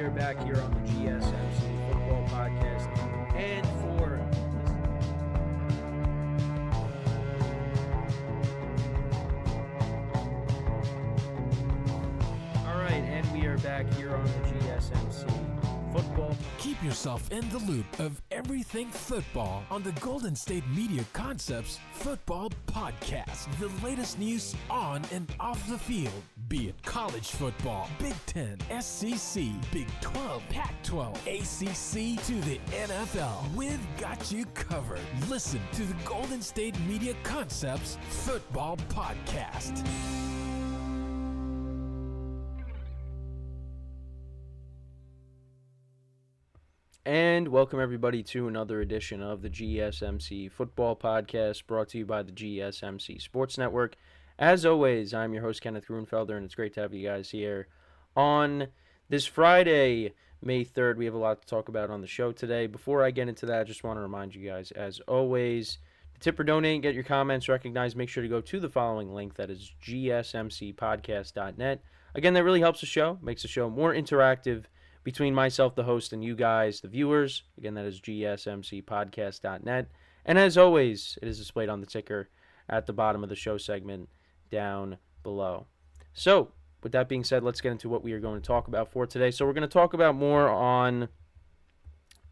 are back here on the GSMC Football Podcast. And we are back here on the GSMC Football. Keep yourself in the loop of everything football on the Golden State Media Concepts Football Podcast. The latest news on and off the field, be it college football, Big Ten, SEC, Big 12, Pac-12, ACC to the NFL. We've got you covered. Listen to the Golden State Media Concepts Football Podcast. And welcome everybody to another edition of the GSMC Football Podcast, brought to you by the GSMC Sports Network. As always, I'm your host, Kenneth Grunfelder, and it's great to have you guys here on this Friday, May 3rd. We have a lot to talk about on the show today. Before I get into that, I just want to remind you guys, as always, to tip or donate, get your comments recognized, make sure to go to the following link, that is GSMCPodcast.net. Again, that really helps the show, makes the show more interactive between myself, the host, and you guys, the viewers. Again, that is GSMCPodcast.net. And as always, it is displayed on the ticker at the bottom of the show segment down below. So, with that being said, let's get into what we are going to talk about for today. So, we're going to talk about more on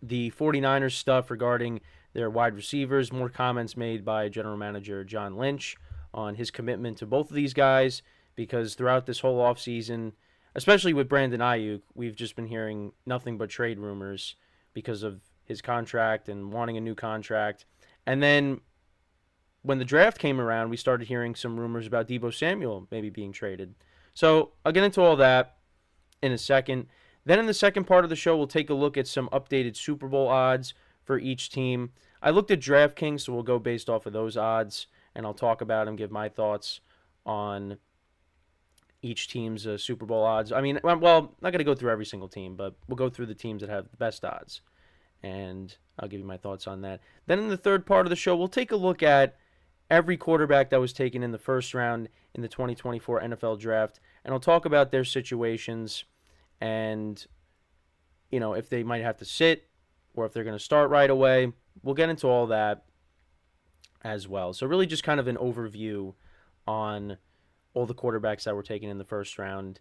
the 49ers stuff regarding their wide receivers, more comments made by General Manager John Lynch on his commitment to both of these guys, because throughout this whole offseason, especially with Brandon Aiyuk, we've just been hearing nothing but trade rumors because of his contract and wanting a new contract. And then when the draft came around, we started hearing some rumors about Deebo Samuel maybe being traded. So I'll get into all that in a second. Then in the second part of the show, we'll take a look at some updated Super Bowl odds for each team. I looked at DraftKings, so we'll go based off of those odds, and I'll talk about them, give my thoughts on each team's Super Bowl odds. I mean, well, not going to go through every single team, but we'll go through the teams that have the best odds, and I'll give you my thoughts on that. Then in the third part of the show, we'll take a look at every quarterback that was taken in the first round in the 2024 NFL Draft, and I'll talk about their situations and, you know, if they might have to sit or if they're going to start right away. We'll get into all that as well. So really just kind of an overview on all the quarterbacks that were taken in the first round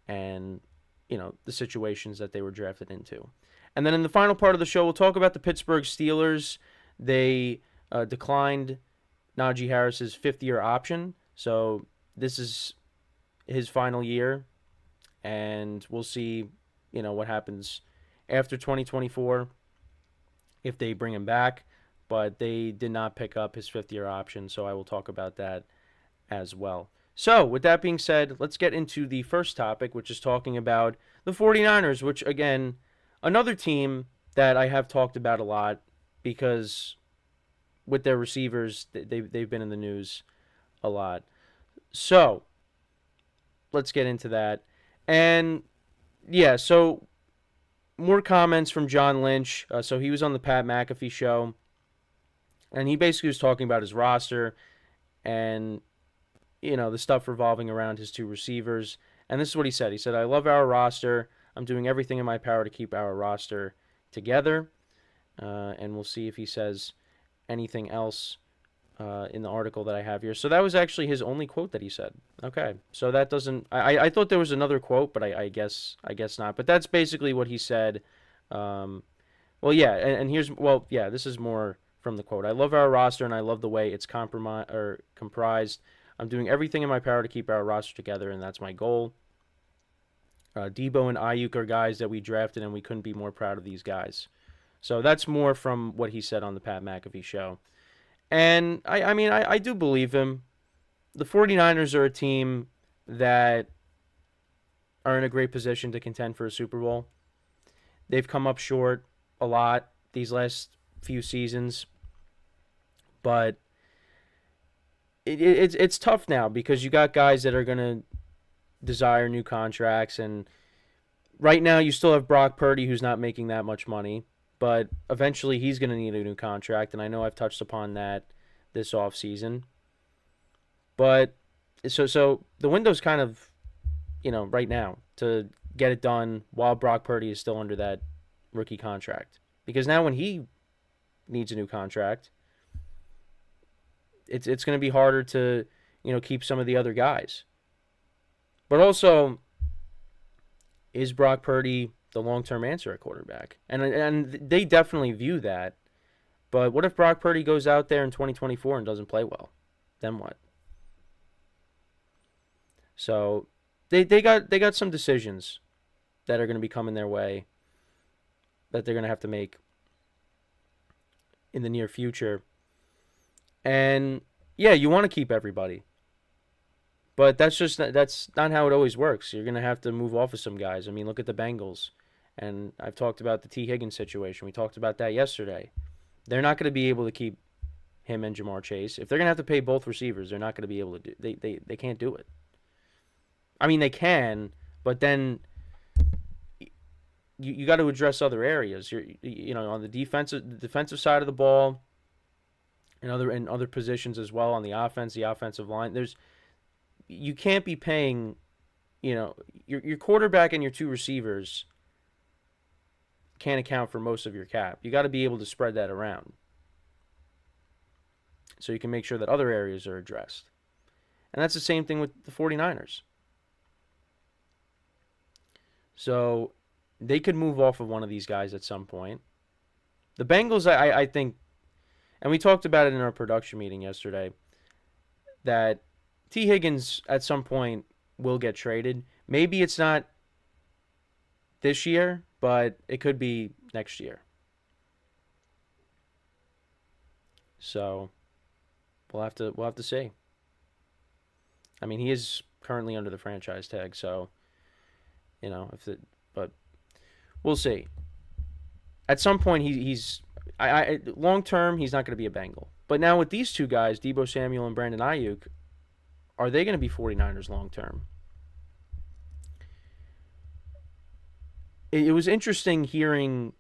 and, you know, the situations that they were drafted into. And then in the final part of the show, we'll talk about the Pittsburgh Steelers. They declined Najee Harris's fifth-year option. So this is his final year, and we'll see, you know, what happens after 2024 if they bring him back. But they did not pick up his fifth-year option, so I will talk about that as well. So, with that being said, let's get into the first topic, which is talking about the 49ers, which, again, another team that I have talked about a lot because with their receivers, they've been in the news a lot. So, let's get into that. And, yeah, so more comments from John Lynch. So, he was on the Pat McAfee show, and he basically was talking about his roster and, you know, the stuff revolving around his two receivers. And this is what he said. He said, "I love our roster. I'm doing everything in my power to keep our roster together." And we'll see if he says anything else in the article that I have here. So that was actually his only quote that he said. Okay. So that doesn't... I thought there was another quote, but I guess not. But that's basically what he said. Well, yeah. And here's... Well, yeah, this is more from the quote. "I love our roster, and I love the way it's comprised. I'm doing everything in my power to keep our roster together, and that's my goal. Deebo and Aiyuk are guys that we drafted, and we couldn't be more proud of these guys." So that's more from what he said on the Pat McAfee show. And, I mean, I do believe him. The 49ers are a team that are in a great position to contend for a Super Bowl. They've come up short a lot these last few seasons, but it's tough now because you got guys that are going to desire new contracts, and right now you still have Brock Purdy, who's not making that much money, but eventually he's going to need a new contract, and I know I've touched upon that this offseason. But so the window's kind of, you know, right now to get it done while Brock Purdy is still under that rookie contract. Because now when he needs a new contract, it's going to be harder to, keep some of the other guys. But also, is Brock Purdy the long-term answer at quarterback? And they definitely view that. But what if Brock Purdy goes out there in 2024 and doesn't play well? Then what? So they got some decisions that are going to be coming their way that they're going to have to make in the near future. And yeah, you want to keep everybody. But that's not how it always works. You're going to have to move off of some guys. I mean, look at the Bengals. And I've talked about the T. Higgins situation. We talked about that yesterday. They're not going to be able to keep him and Jamar Chase. If they're going to have to pay both receivers, they're not going to be able to do. They can't do it. I mean, they can, but then you got to address other areas. On the defensive side of the ball, and other positions as well on the offensive line. You can't be paying, your quarterback and your two receivers can't account for most of your cap. You got to be able to spread that around so you can make sure that other areas are addressed. And that's the same thing with the 49ers. So they could move off of one of these guys at some point. The Bengals, I think, and we talked about it in our production meeting yesterday, that T. Higgins at some point will get traded. Maybe it's not this year, but it could be next year. So we'll have to see. I mean, he is currently under the franchise tag, so but we'll see. At some point, he's long term, he's not going to be a Bengal. But now with these two guys, Deebo Samuel and Brandon Aiyuk, are they going to be 49ers long term? It was interesting hearing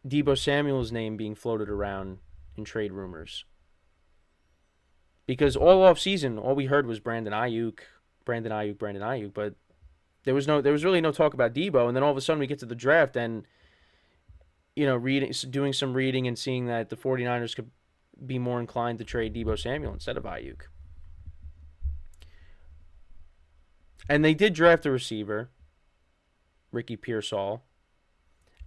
Deebo Samuel's name being floated around in trade rumors. Because all offseason, all we heard was Brandon Aiyuk, but there was really no talk about Deebo, and then all of a sudden we get to the draft and doing some reading and seeing that the 49ers could be more inclined to trade Deebo Samuel instead of Aiyuk. And they did draft a receiver, Ricky Pearsall,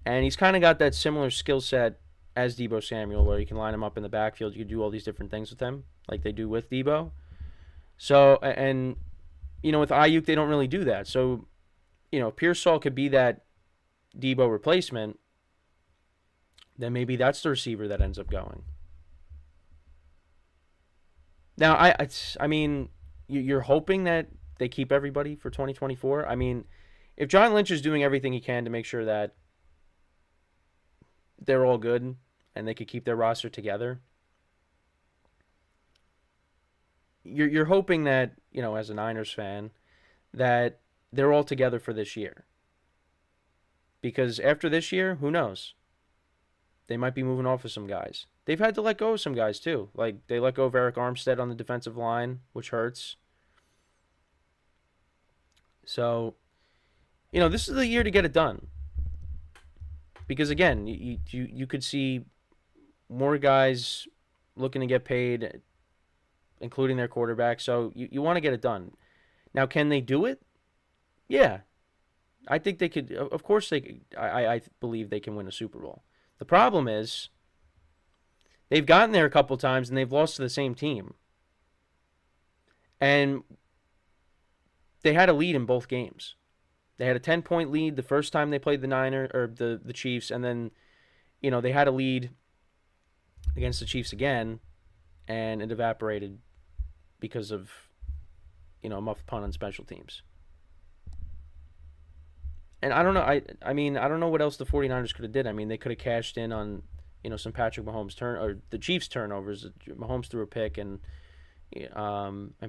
and he's kind of got that similar skill set as Deebo Samuel, where you can line him up in the backfield. You can do all these different things with him, like they do with Deebo. So, and with Aiyuk, they don't really do that. So, Pearsall could be that Deebo replacement. Then maybe that's the receiver that ends up going. Now, I mean, you're hoping that they keep everybody for 2024. I mean, if John Lynch is doing everything he can to make sure that they're all good and they could keep their roster together, you're hoping that, as a Niners fan, that they're all together for this year. Because after this year, who knows? They might be moving off of some guys. They've had to let go of some guys too. Like, they let go of Eric Armstead on the defensive line, which hurts. So, this is the year to get it done. Because, again, you could see more guys looking to get paid, including their quarterback. So, you want to get it done. Now, can they do it? Yeah. I think they could. Of course, they could. I believe they can win a Super Bowl. The problem is they've gotten there a couple times and they've lost to the same team. And they had a lead in both games. They had a 10-point lead the first time they played the Chiefs, and then, they had a lead against the Chiefs again, and it evaporated because of, a muffed punt on special teams. And I don't know. I mean, I don't know what else the 49ers could have did. I mean, they could have cashed in on, some Patrick Mahomes or the Chiefs turnovers. Mahomes threw a pick and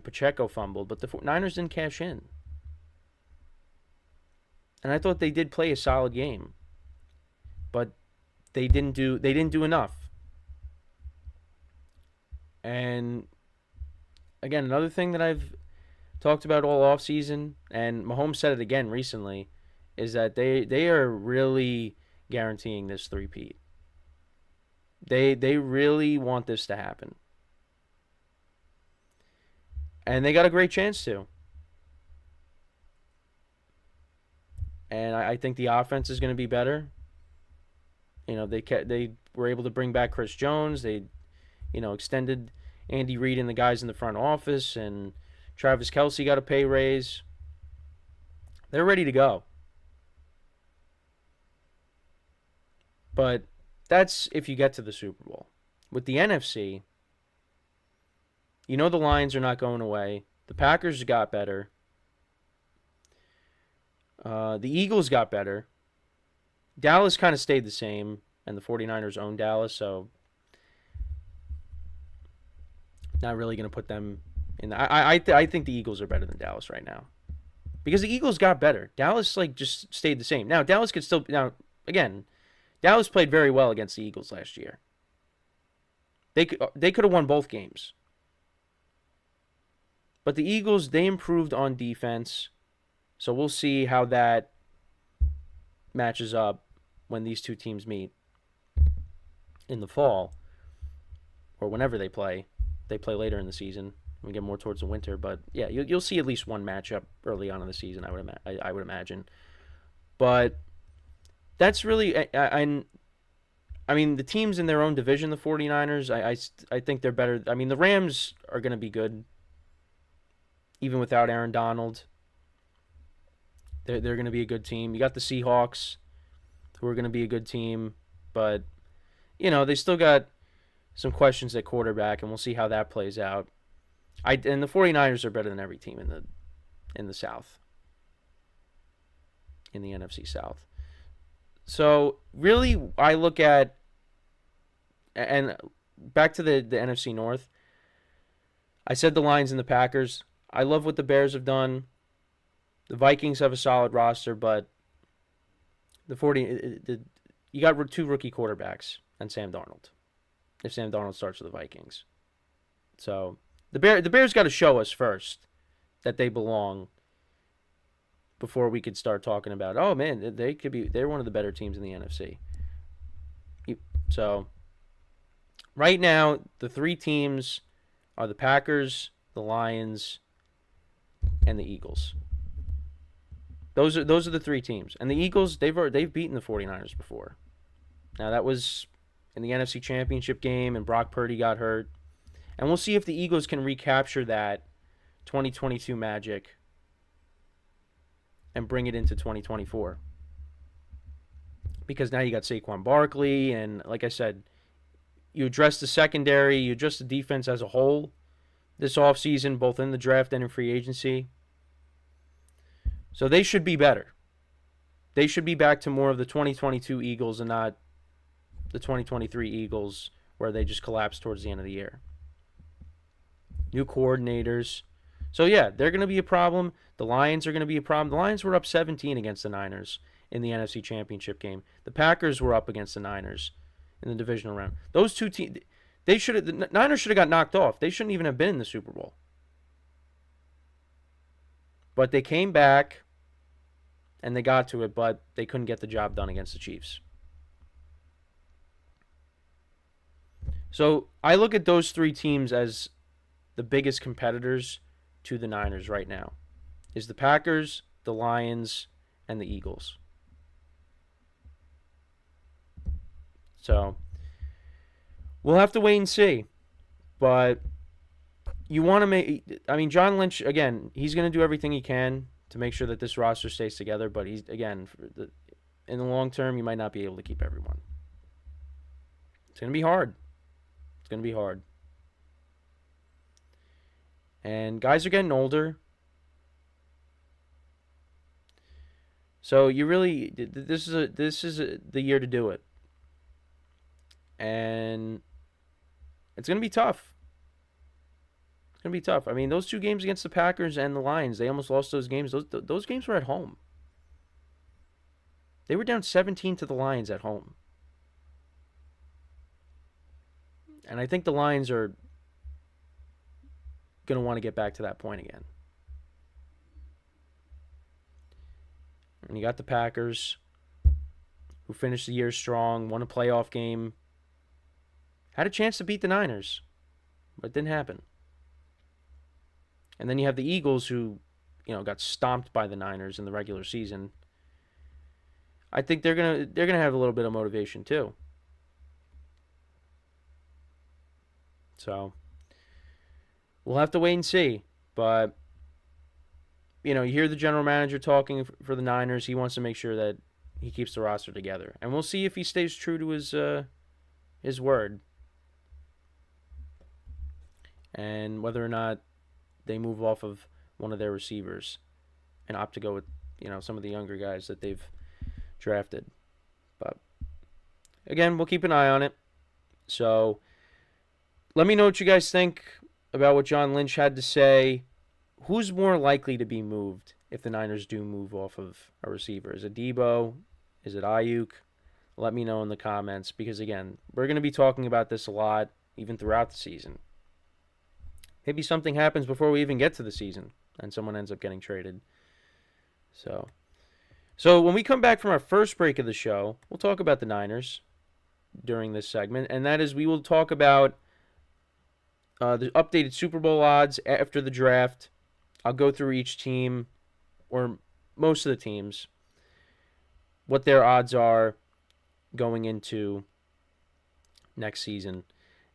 Pacheco fumbled, but the Niners didn't cash in. And I thought they did play a solid game, but they didn't do enough. And again, another thing that I've talked about all offseason, and Mahomes said it again recently, is that they are really guaranteeing this three-peat. They really want this to happen. And they got a great chance to. And I think the offense is going to be better. They were able to bring back Chris Jones. They, extended Andy Reid and the guys in the front office, and Travis Kelce got a pay raise. They're ready to go. But that's if you get to the Super Bowl. With the NFC, the Lions are not going away. The Packers got better. The Eagles got better. Dallas kind of stayed the same, and the 49ers own Dallas, so not really going to put them in. I think the Eagles are better than Dallas right now, because the Eagles got better. Dallas just stayed the same. Now Dallas could still Dallas played very well against the Eagles last year. They could have won both games, but the Eagles, they improved on defense, so we'll see how that matches up when these two teams meet in the fall, or whenever they play. They play later in the season. We get more towards the winter, but yeah, you'll see at least one matchup early on in the season. I would imagine, but that's really I mean, the teams in their own division, the 49ers, I think they're better. I mean, the Rams are going to be good, even without Aaron Donald. They're going to be a good team. You got the Seahawks, who are going to be a good team, but they still got some questions at quarterback, and we'll see how that plays out. And the 49ers are better than every team in the South, in the NFC South. So really, I look at, and back to the NFC North, I said the Lions and the Packers. I love what the Bears have done. The Vikings have a solid roster, but you got two rookie quarterbacks and Sam Darnold, if Sam Darnold starts with the Vikings. So the Bears got to show us first that they belong before we could start talking about, oh man, they're one of the better teams in the NFC. So right now, the three teams are the Packers, the Lions, and the Eagles. Those are the three teams. And the Eagles, they've beaten the 49ers before. Now that was in the NFC Championship game, and Brock Purdy got hurt. And we'll see if the Eagles can recapture that 2022 magic and bring it into 2024. Because now you got Saquon Barkley, and like I said, you address the secondary, you address the defense as a whole this offseason, both in the draft and in free agency. So they should be better. They should be back to more of the 2022 Eagles and not the 2023 Eagles where they just collapsed towards the end of the year. New coordinators. So yeah, they're going to be a problem. The Lions are going to be a problem. The Lions were up 17 against the Niners in the NFC Championship game. The Packers were up against the Niners in the divisional round. Those two teams, the Niners should have got knocked off. They shouldn't even have been in the Super Bowl. But they came back and they got to it, but they couldn't get the job done against the Chiefs. So I look at those three teams as the biggest competitors to the Niners right now. Is the Packers, the Lions, and the Eagles. So we'll have to wait and see. But you want to make, I mean, John Lynch, again, he's going to do everything he can to make sure that this roster stays together. But he's, again, in the long term, you might not be able to keep everyone. It's going to be hard. It's going to be hard. And guys are getting older. So you really, this is the year to do it. And it's going to be tough. It's going to be tough. I mean, those two games against the Packers and the Lions, they almost lost those games. Those games were at home. They were down 17 to the Lions at home. And I think the Lions are going to want to get back to that point again. And you got the Packers, who finished the year strong, won a playoff game, had a chance to beat the Niners, but it didn't happen. And then you have the Eagles, who, got stomped by the Niners in the regular season. I think they're gonna have a little bit of motivation too. So we'll have to wait and see. But you hear the general manager talking for the Niners. He wants to make sure that he keeps the roster together, and we'll see if he stays true to his word, and whether or not they move off of one of their receivers and opt to go with some of the younger guys that they've drafted. But again, we'll keep an eye on it. So let me know what you guys think about what John Lynch had to say. Who's more likely to be moved if the Niners do move off of a receiver? Is it Debo? Is it Aiyuk? Let me know in the comments, because again, we're going to be talking about this a lot even throughout the season. Maybe something happens before we even get to the season and someone ends up getting traded. So when we come back from our first break of the show, we'll talk about the Niners during this segment, and that is we will talk about the updated Super Bowl odds after the draft. I'll go through each team, or most of the teams, what their odds are going into next season.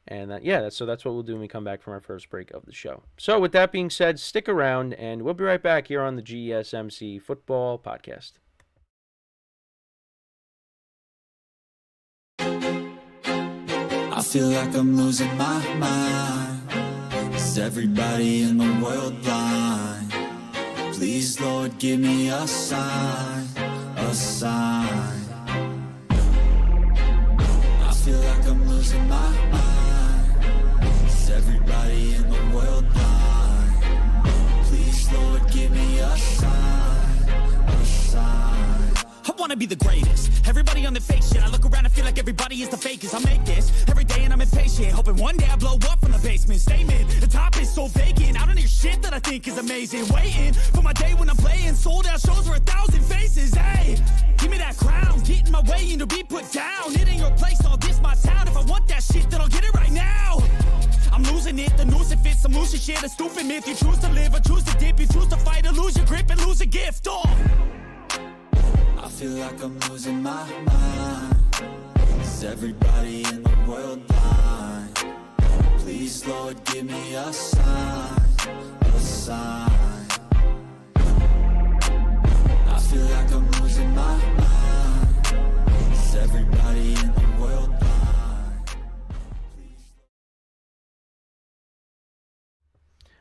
And that's what we'll do when we come back from our first break of the show. So with that being said, stick around, and we'll be right back here on the GSMC Football Podcast. I feel like I'm losing my mind. Is everybody in the world blind? Please, Lord, give me a sign, a sign. I feel like I'm losing my mind. Is everybody in the world blind? Please, Lord, give me a sign, a sign. I wanna be the greatest. Everybody on the fake shit. I look around and feel like everybody is the fakest. I make this every day and I'm impatient, hoping one day I blow up from the basement. Statement, the top is so vacant. I don't hear shit that I think is amazing. Waiting for my day when I'm playing sold out shows for 1,000 faces. Hey, give me that crown, get in my way and to be put down. It ain't your place, all this my town. If I want that shit, then I'll get it right now. I'm losing it, the noose it fits. I'm losing shit, a stupid myth. You choose to live or choose to dip. You choose to fight or lose your grip and lose a gift. I feel like I'm losing my mind. Is everybody in the world blind? Please, Lord, give me a sign, a sign. I feel like I'm losing my mind. Is everybody in the world blind?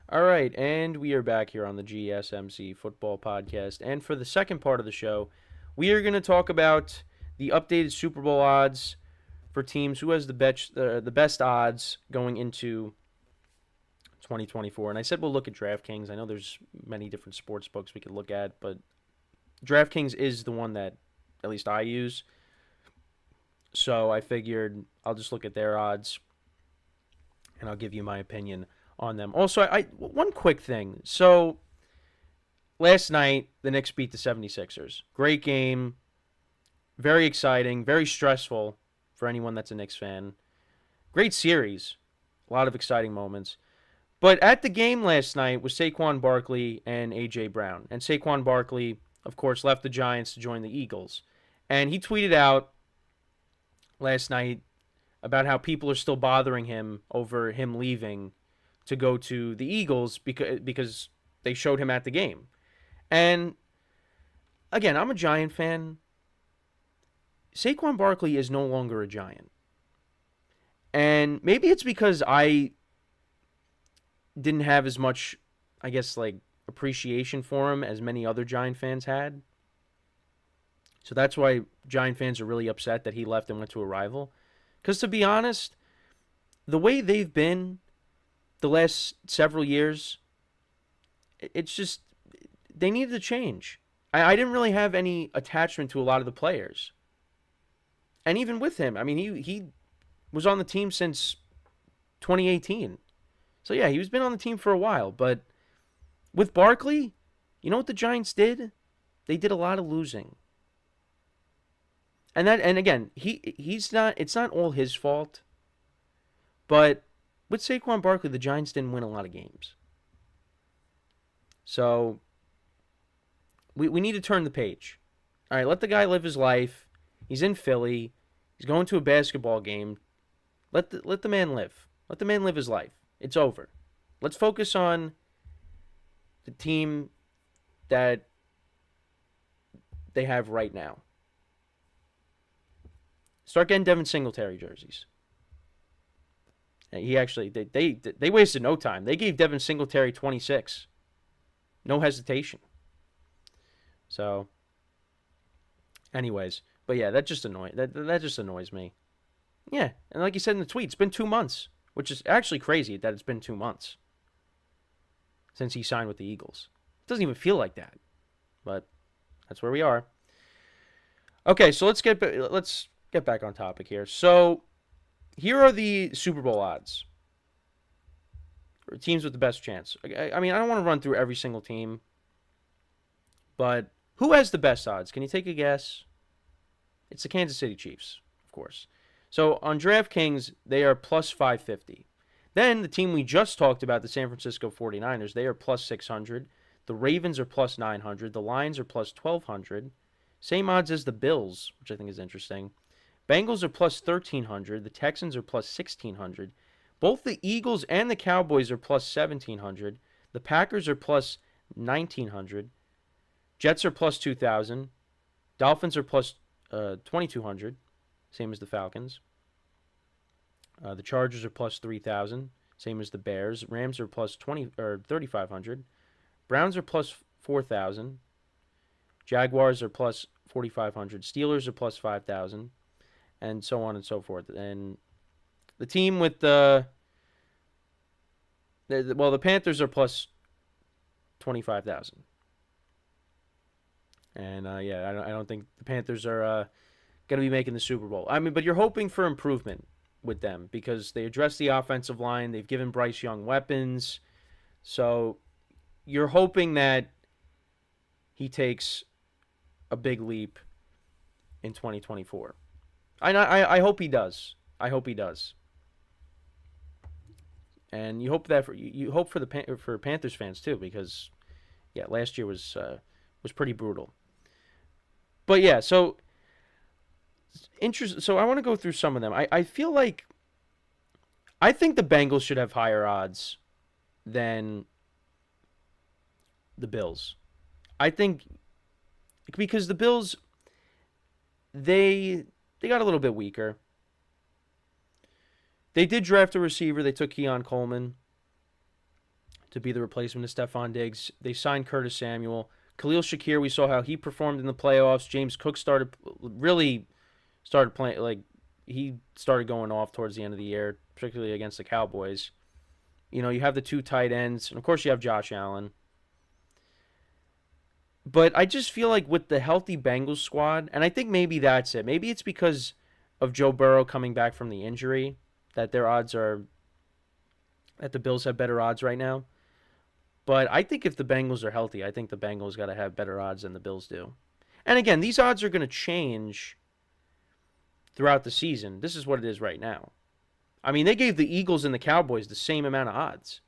All right, and we are back here on the GSMC Football Podcast. And for the second part of the show, we are going to talk about the updated Super Bowl odds for teams, who has the best odds going into 2024. And I said we'll look at DraftKings. I know there's many different sports books we could look at, but DraftKings is the one that at least I use. So I figured I'll just look at their odds, and I'll give you my opinion on them. Also, one quick thing. So last night, the Knicks beat the 76ers. Great game. Very exciting. Very stressful for anyone that's a Knicks fan. Great series. A lot of exciting moments. But at the game last night was Saquon Barkley and A.J. Brown. And Saquon Barkley, of course, left the Giants to join the Eagles. And he tweeted out last night about how people are still bothering him over him leaving to go to the Eagles because they showed him at the game. And again, I'm a Giant fan. Saquon Barkley is no longer a Giant. And maybe it's because I didn't have as much, I guess, appreciation for him as many other Giant fans had. So that's why Giant fans are really upset that he left and went to a rival. Because to be honest, the way they've been the last several years, it's just, they needed to change. I didn't really have any attachment to a lot of the players. And even with him, I mean, he was on the team since 2018. So yeah, he's been on the team for a while. But with Barkley, you know what the Giants did? They did a lot of losing. And again, he's not, it's not all his fault. But with Saquon Barkley, the Giants didn't win a lot of games. So we need to turn the page. All right, let the guy live his life. He's in Philly. He's going to a basketball game. Let the man live. Let the man live his life. It's over. Let's focus on the team that they have right now. Start getting Devin Singletary jerseys. He actually, they wasted no time. They gave Devin Singletary 26. No hesitation. So, anyways, but yeah, that just annoys me. Yeah, and like you said in the tweet, it's been 2 months, which is actually crazy that it's been 2 months since he signed with the Eagles. It doesn't even feel like that, but that's where we are. Okay, so let's get back on topic here. So, here are the Super Bowl odds. Or teams with the best chance. I mean, I don't want to run through every single team, but who has the best odds? Can you take a guess? It's the Kansas City Chiefs, of course. So on DraftKings, they are plus 550. Then the team we just talked about, the San Francisco 49ers, they are plus 600. The Ravens are plus 900. The Lions are plus 1,200. Same odds as the Bills, which I think is interesting. Bengals are plus 1,300. The Texans are plus 1,600. Both the Eagles and the Cowboys are plus 1,700. The Packers are plus 1,900. Jets are plus 2,000. Dolphins are plus 2,200, same as the Falcons. The Chargers are plus 3,000, same as the Bears. Rams are plus 3,500. Browns are plus 4,000. Jaguars are plus 4,500. Steelers are plus 5,000, and so on and so forth. And the team with the Panthers are plus 25,000. And yeah, I don't think the Panthers are going to be making the Super Bowl. I mean, but you're hoping for improvement with them because they address the offensive line. They've given Bryce Young weapons. So you're hoping that he takes a big leap in 2024. I hope he does. I hope he does. And you hope that you hope for for Panthers fans too, because yeah, last year was pretty brutal. But yeah, so So I want to go through some of them. I feel like I think the Bengals should have higher odds than the Bills. I think because the Bills they got a little bit weaker. They did draft a receiver. They took Keon Coleman to be the replacement of Stephon Diggs. They signed Curtis Samuel. Khalil Shakir, we saw how he performed in the playoffs. James Cook started playing, like, he started going off towards the end of the year, particularly against the Cowboys. You know, you have the two tight ends, and of course you have Josh Allen. But I just feel like with the healthy Bengals squad, and I think maybe that's it. Maybe it's because of Joe Burrow coming back from the injury that the Bills have better odds right now. But I think if the Bengals are healthy, I think the Bengals got to have better odds than the Bills do. And again, these odds are going to change throughout the season. This is what it is right now. I mean, they gave the Eagles and the Cowboys the same amount of odds.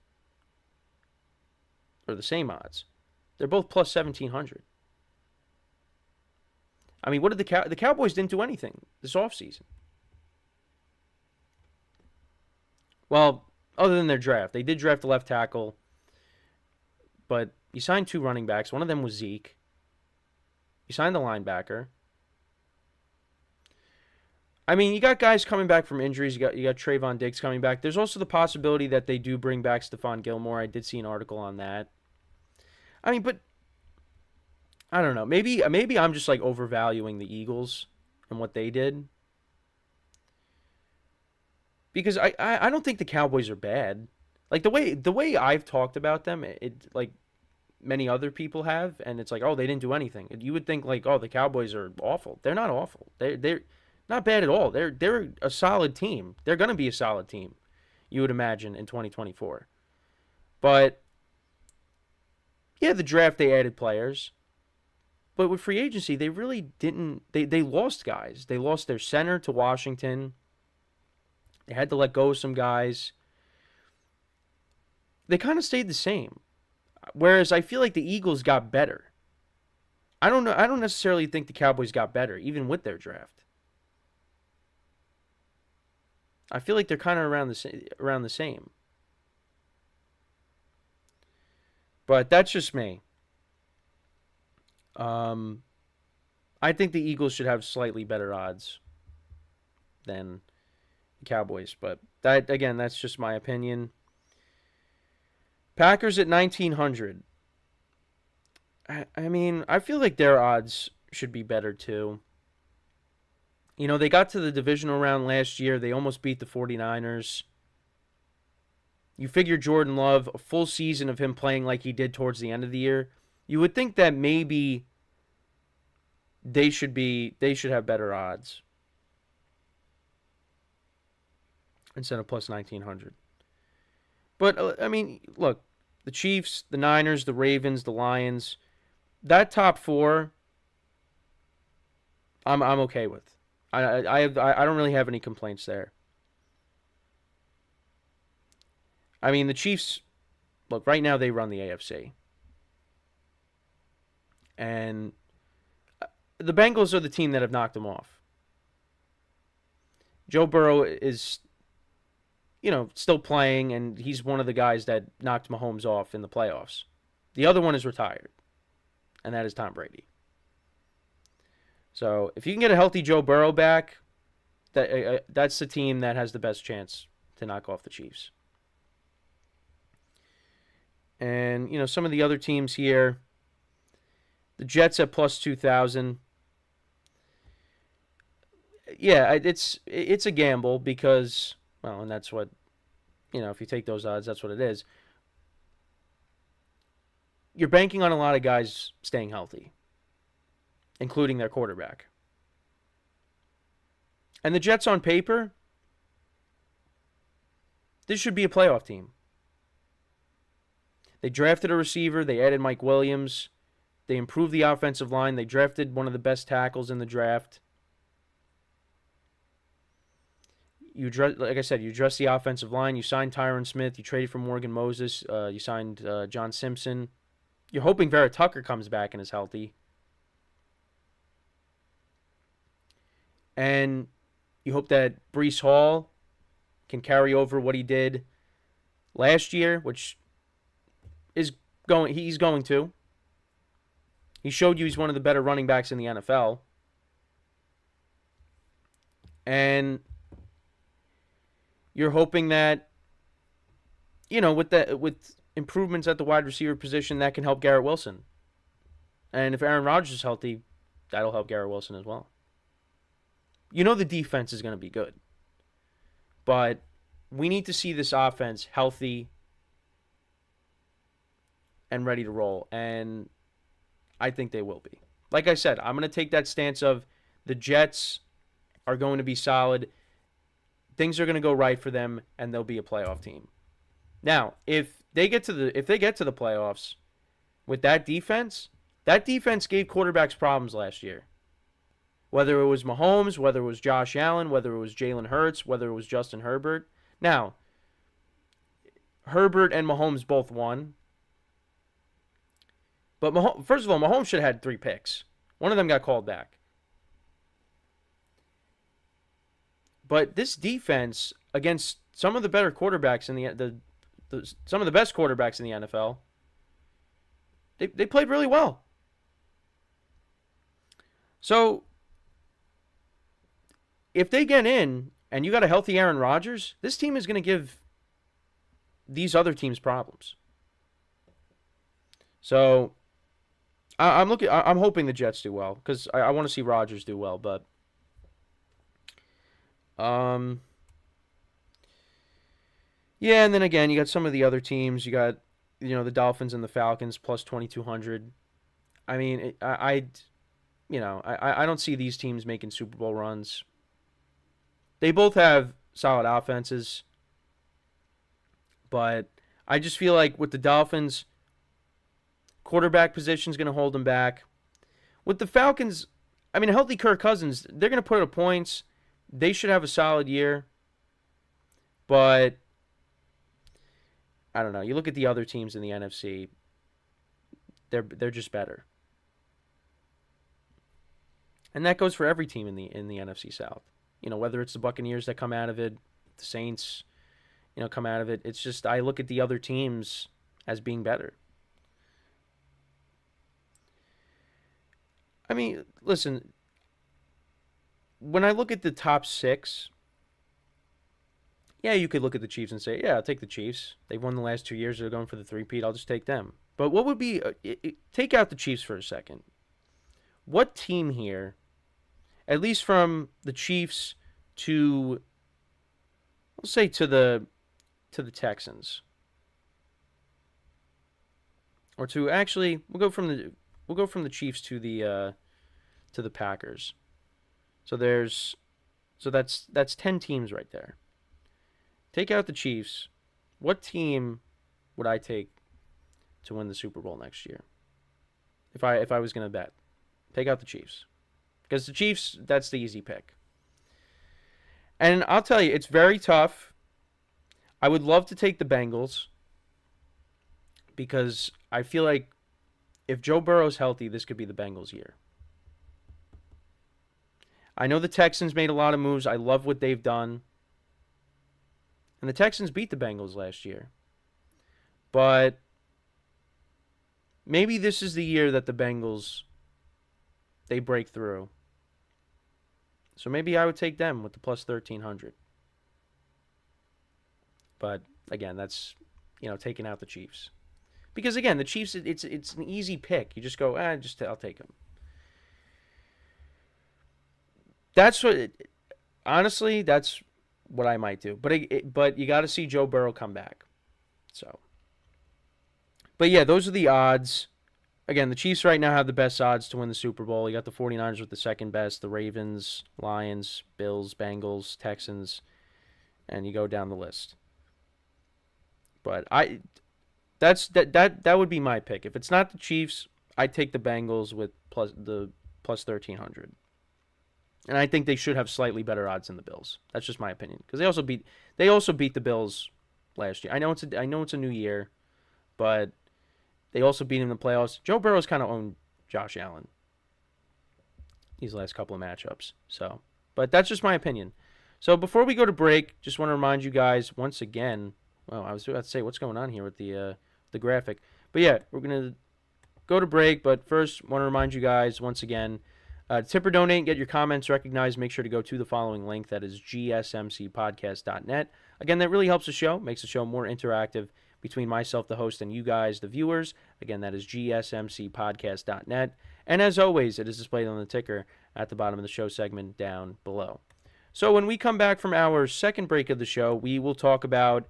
Or the same odds. They're both plus 1,700. I mean, what did the Cowboys didn't do anything this offseason. Well, other than their draft. They did draft a left tackle. But you signed two running backs. One of them was Zeke. You signed the linebacker. I mean, you got guys coming back from injuries. You got Trayvon Diggs coming back. There's also the possibility that they do bring back Stephon Gilmore. I did see an article on that. I mean, but I don't know. Maybe I'm just like overvaluing the Eagles and what they did. Because I don't think the Cowboys are bad. Like the way I've talked about them, it like many other people have, and it's like, oh, they didn't do anything. You would think like, oh, the Cowboys are awful. They're not awful. They're not bad at all. They're a solid team. They're going to be a solid team, you would imagine, in 2024. But yeah, the draft they added players. but with free agency, they really didn't. They lost guys. They lost their center to Washington. They had to let go of some guys. They kind of stayed the same. Whereas I feel like the Eagles got better. I don't know. I don't necessarily think the Cowboys got better, even with their draft. I feel like they're kind of around the same. But that's just me. I think the Eagles should have slightly better odds than the Cowboys, but that's just my opinion. Packers at 1,900. I mean, I feel like their odds should be better too. You know, they got to the divisional round last year. They almost beat the 49ers. You figure Jordan Love, a full season of him playing like he did towards the end of the year, you would think that maybe they should have better odds instead of plus 1,900. But, I mean, look, the Chiefs, the Niners, the Ravens, the Lions, that top four, I'm okay with. I don't really have any complaints there. I mean, the Chiefs, look, right now they run the AFC. And the Bengals are the team that have knocked them off. Joe Burrow is, still playing, and he's one of the guys that knocked Mahomes off in the playoffs. The other one is retired, and that is Tom Brady. So if you can get a healthy Joe Burrow back, that's the team that has the best chance to knock off the Chiefs. And, some of the other teams here, the Jets at plus 2,000. Yeah, it's a gamble because, well, and that's what, if you take those odds, that's what it is. You're banking on a lot of guys staying healthy, including their quarterback. And the Jets on paper, this should be a playoff team. They drafted a receiver. They added Mike Williams. They improved the offensive line. They drafted one of the best tackles in the draft. Like I said, you addressed the offensive line. You signed Tyron Smith. You traded for Morgan Moses. You signed John Simpson. You're hoping Vera Tucker comes back and is healthy. And you hope that Breece Hall can carry over what he did last year, which he's going to. He showed you he's one of the better running backs in the NFL. And you're hoping that, with improvements at the wide receiver position, that can help Garrett Wilson. And if Aaron Rodgers is healthy, that'll help Garrett Wilson as well. The defense is going to be good. But we need to see this offense healthy and ready to roll. And I think they will be. Like I said, I'm going to take that stance of the Jets are going to be solid. Things are going to go right for them, and they'll be a playoff team. Now, if they get to the playoffs with that defense gave quarterbacks problems last year. Whether it was Mahomes, whether it was Josh Allen, whether it was Jalen Hurts, whether it was Justin Herbert. Now, Herbert and Mahomes both won. But first of all, Mahomes should have had 3 picks. One of them got called back. But this defense against some of the better quarterbacks in some of the best quarterbacks in the NFL, they played really well. So if they get in and you got a healthy Aaron Rodgers, this team is going to give these other teams problems. So I'm hoping the Jets do well because I want to see Rodgers do well, but yeah, and then again, you got some of the other teams. You got, the Dolphins and the Falcons plus 2,200. I mean, I don't see these teams making Super Bowl runs. They both have solid offenses, but I just feel like with the Dolphins, quarterback position is going to hold them back. With the Falcons, I mean, a healthy Kirk Cousins, they're going to put up points. They should have a solid year. But I don't know. You look at the other teams in the NFC, they're just better. And that goes for every team in the NFC South. You know, whether it's the Buccaneers that come out of it, the Saints, you know, come out of it. It's just I look at the other teams as being better. I mean, listen, when I look at the top 6, yeah, you could look at the Chiefs and say, yeah, I'll take the Chiefs. They've won the last 2 years. They're going for the three-peat. I'll just take them. But what would be take out the Chiefs for a second. What team here, at least from the Chiefs to, let's say to the Texans, or to actually we'll go from the Chiefs to the Packers. So that's 10 teams right there. Take out the Chiefs. What team would I take to win the Super Bowl next year? If I was going to bet, take out the Chiefs. Because the Chiefs, that's the easy pick. And I'll tell you, it's very tough. I would love to take the Bengals because I feel like if Joe Burrow's healthy, this could be the Bengals' year. I know the Texans made a lot of moves. I love what they've done. And the Texans beat the Bengals last year. But maybe this is the year that the Bengals, they break through. So maybe I would take them with the plus 1,300. But again, that's, you know, taking out the Chiefs. Because again, the Chiefs, it's an easy pick. You just go, I'll take them. Honestly, that's what I might do. But you got to see Joe Burrow come back. So. But yeah, those are the odds. Again, the Chiefs right now have the best odds to win the Super Bowl. You got the 49ers with the second best, the Ravens, Lions, Bills, Bengals, Texans, and you go down the list. But that would be my pick. If it's not the Chiefs, I'd take the Bengals with plus 1,300. And I think they should have slightly better odds than the Bills. That's just my opinion because they also beat the Bills last year. I know it's a new year, but they also beat him in the playoffs. Joe Burrow's kind of owned Josh Allen these last couple of matchups. So, but that's just my opinion. So before we go to break, just want to remind you guys once again. Well, I was about to say what's going on here with the graphic, but yeah, we're gonna go to break. But first, want to remind you guys once again. Tip or donate, get your comments recognized. Make sure to go to the following link. That is GSMCPodcast.net. Again, that really helps the show, makes the show more interactive between myself, the host, and you guys, the viewers. Again, that is GSMCPodcast.net. And as always, it is displayed on the ticker at the bottom of the show segment down below. So when we come back from our second break of the show, we will talk about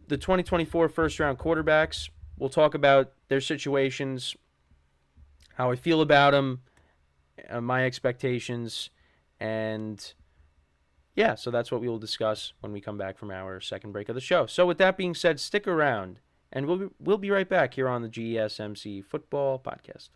the 2024 first-round quarterbacks. We'll talk about their situations, how I feel about them, my expectations, and yeah, so that's what we will discuss when we come back from our second break of the show. So with that being said, stick around, and we'll be right back here on the GSMC Football Podcast.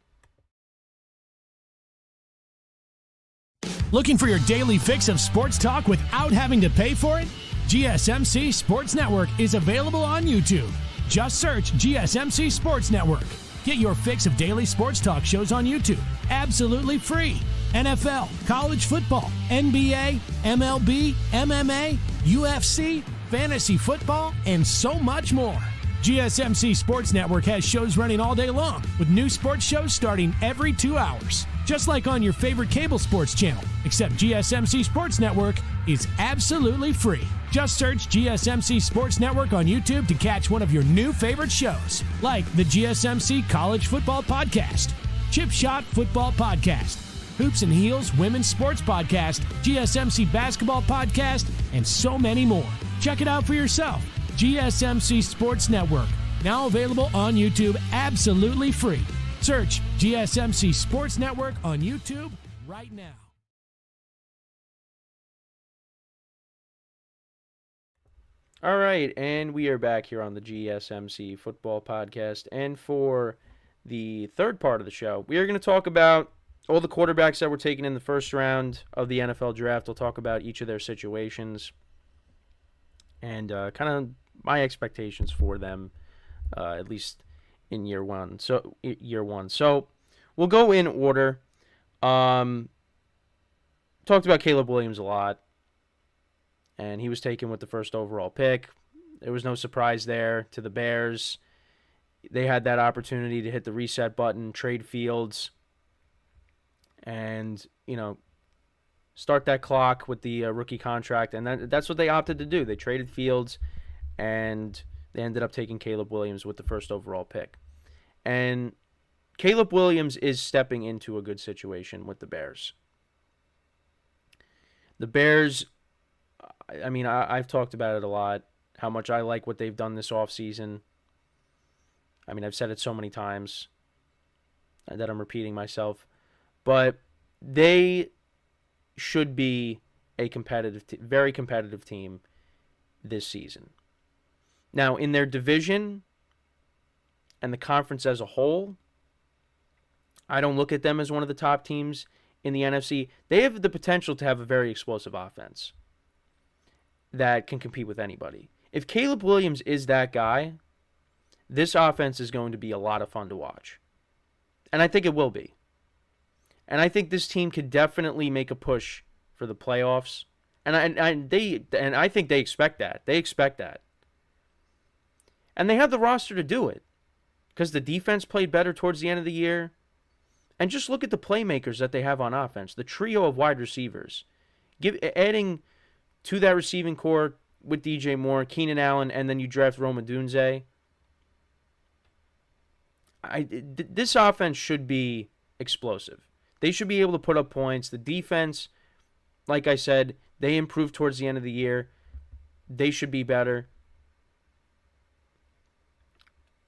Looking for your daily fix of sports talk without having to pay for it? GSMC Sports Network is available on YouTube. Just search GSMC Sports Network. Get your fix of daily sports talk shows on YouTube, absolutely free. NFL, college football, NBA, MLB, MMA, UFC, fantasy football, and so much more. GSMC Sports Network has shows running all day long, with new sports shows starting every 2 hours. Just like on your favorite cable sports channel, except GSMC Sports Network is absolutely free. Just search GSMC Sports Network on YouTube to catch one of your new favorite shows, like the GSMC College Football Podcast, Chip Shot Football Podcast, Hoops and Heels Women's Sports Podcast, GSMC Basketball Podcast, and so many more. Check it out for yourself. GSMC Sports Network, now available on YouTube absolutely free. Search GSMC Sports Network on YouTube right now. All right, and we are back here on the GSMC Football Podcast. And for the third part of the show, we are going to talk about all the quarterbacks that were taken in the first round of the NFL draft, I'll talk about each of their situations and kind of my expectations for them, at least in year one. So we'll go in order. Talked about Caleb Williams a lot, and he was taken with the first overall pick. There was no surprise there to the Bears. They had that opportunity to hit the reset button, trade Fields, and, start that clock with the rookie contract. And that's what they opted to do. They traded Fields, and they ended up taking Caleb Williams with the first overall pick. And Caleb Williams is stepping into a good situation with the Bears. The Bears, I've talked about it a lot, how much I like what they've done this offseason. I've said it so many times that I'm repeating myself. But they should be a very competitive team this season. Now, in their division and the conference as a whole, I don't look at them as one of the top teams in the NFC. They have the potential to have a very explosive offense that can compete with anybody. If Caleb Williams is that guy, this offense is going to be a lot of fun to watch. And I think it will be. And I think this team could definitely make a push for the playoffs. And I think they expect that. They expect that. And they have the roster to do it. Because the defense played better towards the end of the year. And just look at the playmakers that they have on offense. The trio of wide receivers. Adding to that receiving core with DJ Moore, Keenan Allen, and then you draft Rome Odunze. This offense should be explosive. They should be able to put up points. The defense, like I said, they improved towards the end of the year. They should be better.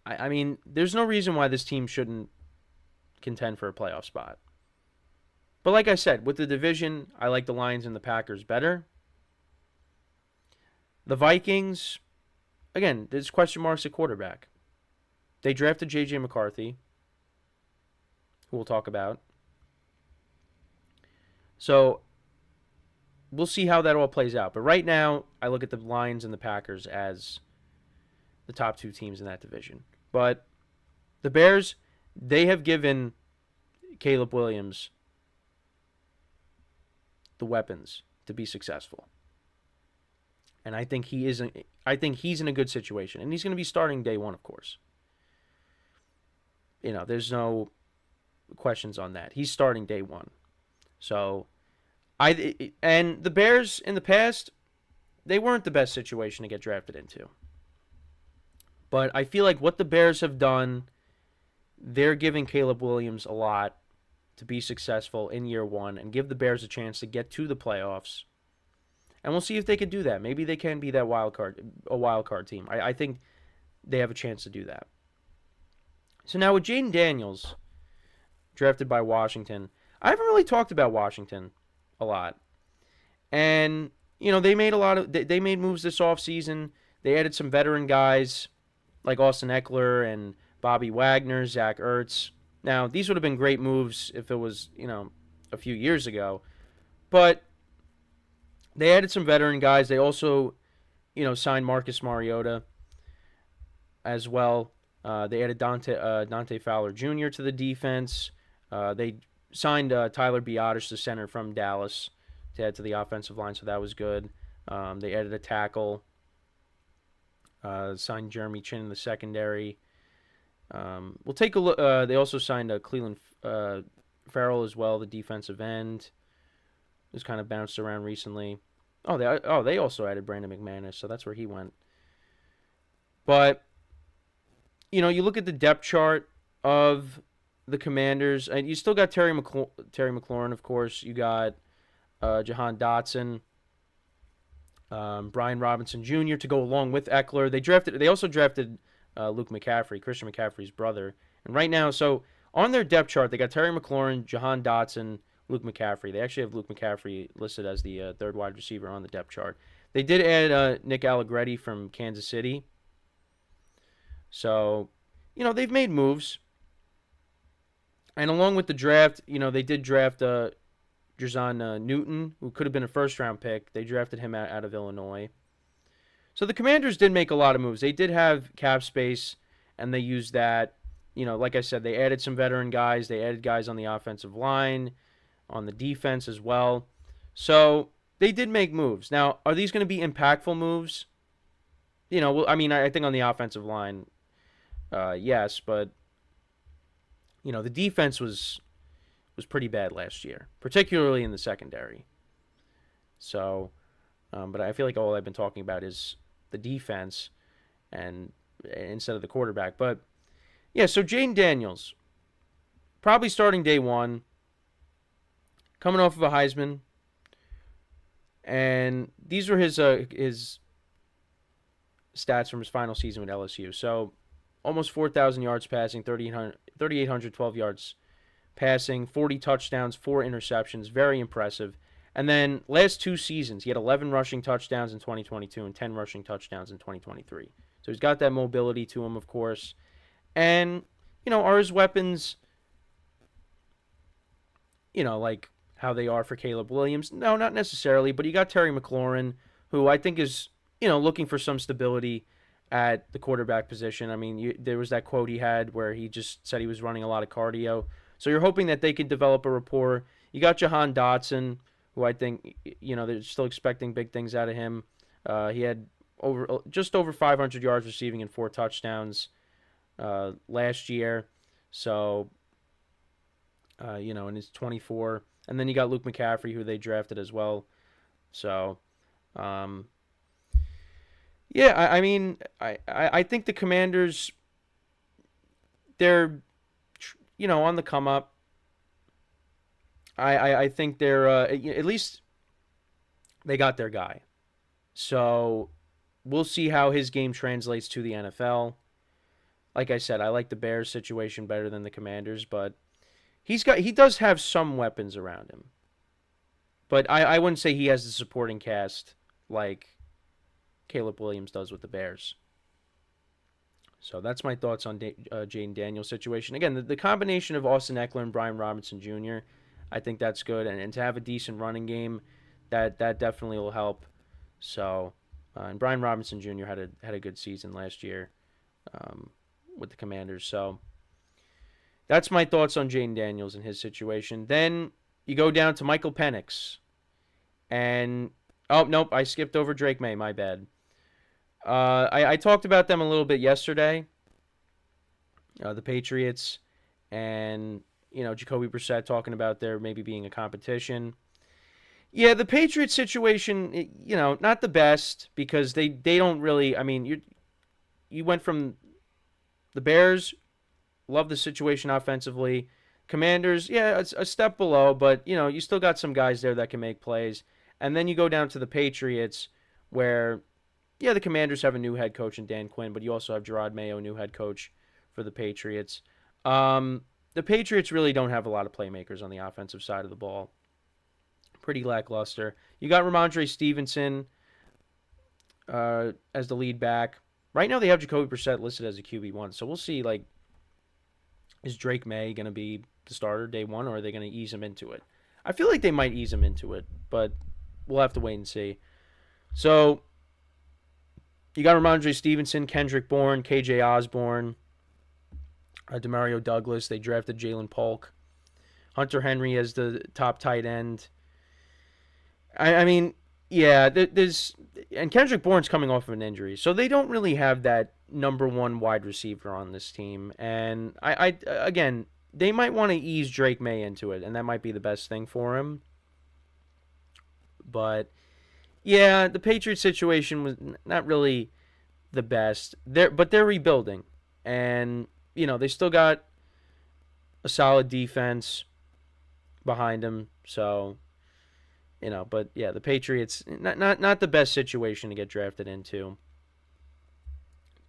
There's no reason why this team shouldn't contend for a playoff spot. But like I said, with the division, I like the Lions and the Packers better. The Vikings, again, there's question marks at quarterback. They drafted J.J. McCarthy, who we'll talk about. So we'll see how that all plays out. But right now, I look at the Lions and the Packers as the top two teams in that division. But the Bears, they have given Caleb Williams the weapons to be successful. And I think he's in a good situation. And he's going to be starting day one, of course. There's no questions on that. He's starting day one. So, and the Bears in the past, they weren't the best situation to get drafted into. But I feel like what the Bears have done, they're giving Caleb Williams a lot to be successful in year one and give the Bears a chance to get to the playoffs. And we'll see if they can do that. Maybe they can be that a wild card team. I think they have a chance to do that. So now with Jaden Daniels, drafted by Washington, I haven't really talked about Washington a lot. And, they made they made moves this offseason. They added some veteran guys like Austin Eckler and Bobby Wagner, Zach Ertz. Now, these would have been great moves if it was, a few years ago. But they added some veteran guys. They also, signed Marcus Mariota as well. They added Dante Fowler Jr. to the defense. They signed Tyler Biadasz, the center from Dallas, to add to the offensive line, so that was good. They added a tackle. Signed Jeremy Chin in the secondary. We'll take a look. They also signed Cleveland Farrell as well, the defensive end, who's kind of bounced around recently. They also added Brandon McManus, so that's where he went. But you look at the depth chart of the Commanders, and you still got Terry McLaurin, of course. You got Jahan Dotson, Brian Robinson Jr. to go along with Eckler. They also drafted Luke McCaffrey, Christian McCaffrey's brother. And right now, so on their depth chart, they got Terry McLaurin, Jahan Dotson, Luke McCaffrey. They actually have Luke McCaffrey listed as the third wide receiver on the depth chart. They did add Nick Allegretti from Kansas City. So, they've made moves. And along with the draft, they did draft Jer'Zhan Newton, who could have been a first-round pick. They drafted him out of Illinois. So the Commanders did make a lot of moves. They did have cap space, and they used that. Like I said, they added some veteran guys. They added guys on the offensive line, on the defense as well. So they did make moves. Now, are these going to be impactful moves? I think on the offensive line, yes, but the defense was pretty bad last year, particularly in the secondary. So, but I feel like all I've been talking about is the defense, and instead of the quarterback. But yeah, so Jaden Daniels, probably starting day one, coming off of a Heisman, and these were his stats from his final season with LSU. So almost 4,000 yards passing, 3,812 yards passing, 40 touchdowns, 4 interceptions, very impressive. And then last 2 seasons, he had 11 rushing touchdowns in 2022 and 10 rushing touchdowns in 2023. So he's got that mobility to him, of course. And, are his weapons, like how they are for Caleb Williams? No, not necessarily. But you got Terry McLaurin, who I think is, looking for some stability at the quarterback position. I mean, there was that quote he had where he just said he was running a lot of cardio. So you're hoping that they can develop a rapport. You got Jahan Dotson, who I think, they're still expecting big things out of him. He had just over 500 yards receiving and 4 touchdowns last year. So, and he's 24. And then you got Luke McCaffrey, who they drafted as well. So, yeah, I think the Commanders, they're, on the come up. I think they're, at least they got their guy. So we'll see how his game translates to the NFL. Like I said, I like the Bears situation better than the Commanders, but he does have some weapons around him. But I wouldn't say he has the supporting cast like Caleb Williams does with the Bears. So that's my thoughts on Jaden Daniels' situation. Again, the combination of Austin Eckler and Brian Robinson Jr., I think that's good. And to have a decent running game, that definitely will help. So, and Brian Robinson Jr. had a good season last year with the Commanders. So that's my thoughts on Jaden Daniels and his situation. Then you go down to Michael Penix. And, oh, nope, I skipped over Drake May. My bad. I talked about them a little bit yesterday, the Patriots, and, Jacoby Brissett talking about there maybe being a competition. Yeah, the Patriots situation, not the best because they don't really, you went from the Bears, love the situation offensively. Commanders, yeah, it's a step below, but, you still got some guys there that can make plays. And then you go down to the Patriots where, yeah, the Commanders have a new head coach in Dan Quinn, but you also have Gerard Mayo, new head coach for the Patriots. The Patriots really don't have a lot of playmakers on the offensive side of the ball. Pretty lackluster. You got Ramondre Stevenson as the lead back. Right now they have Jacoby Brissett listed as a QB1, so we'll see, is Drake May going to be the starter day one, or are they going to ease him into it? I feel like they might ease him into it, but we'll have to wait and see. So you got Ramondre Stevenson, Kendrick Bourne, KJ Osborne, Demario Douglas. They drafted Jalen Polk. Hunter Henry as the top tight end. There's... And Kendrick Bourne's coming off of an injury, so they don't really have that number one wide receiver on this team. And, again, they might want to ease Drake May into it, and that might be the best thing for him. But, yeah, the Patriots situation was not really the best. But they're rebuilding. And, they still got a solid defense behind them. So, but, yeah, the Patriots, not the best situation to get drafted into.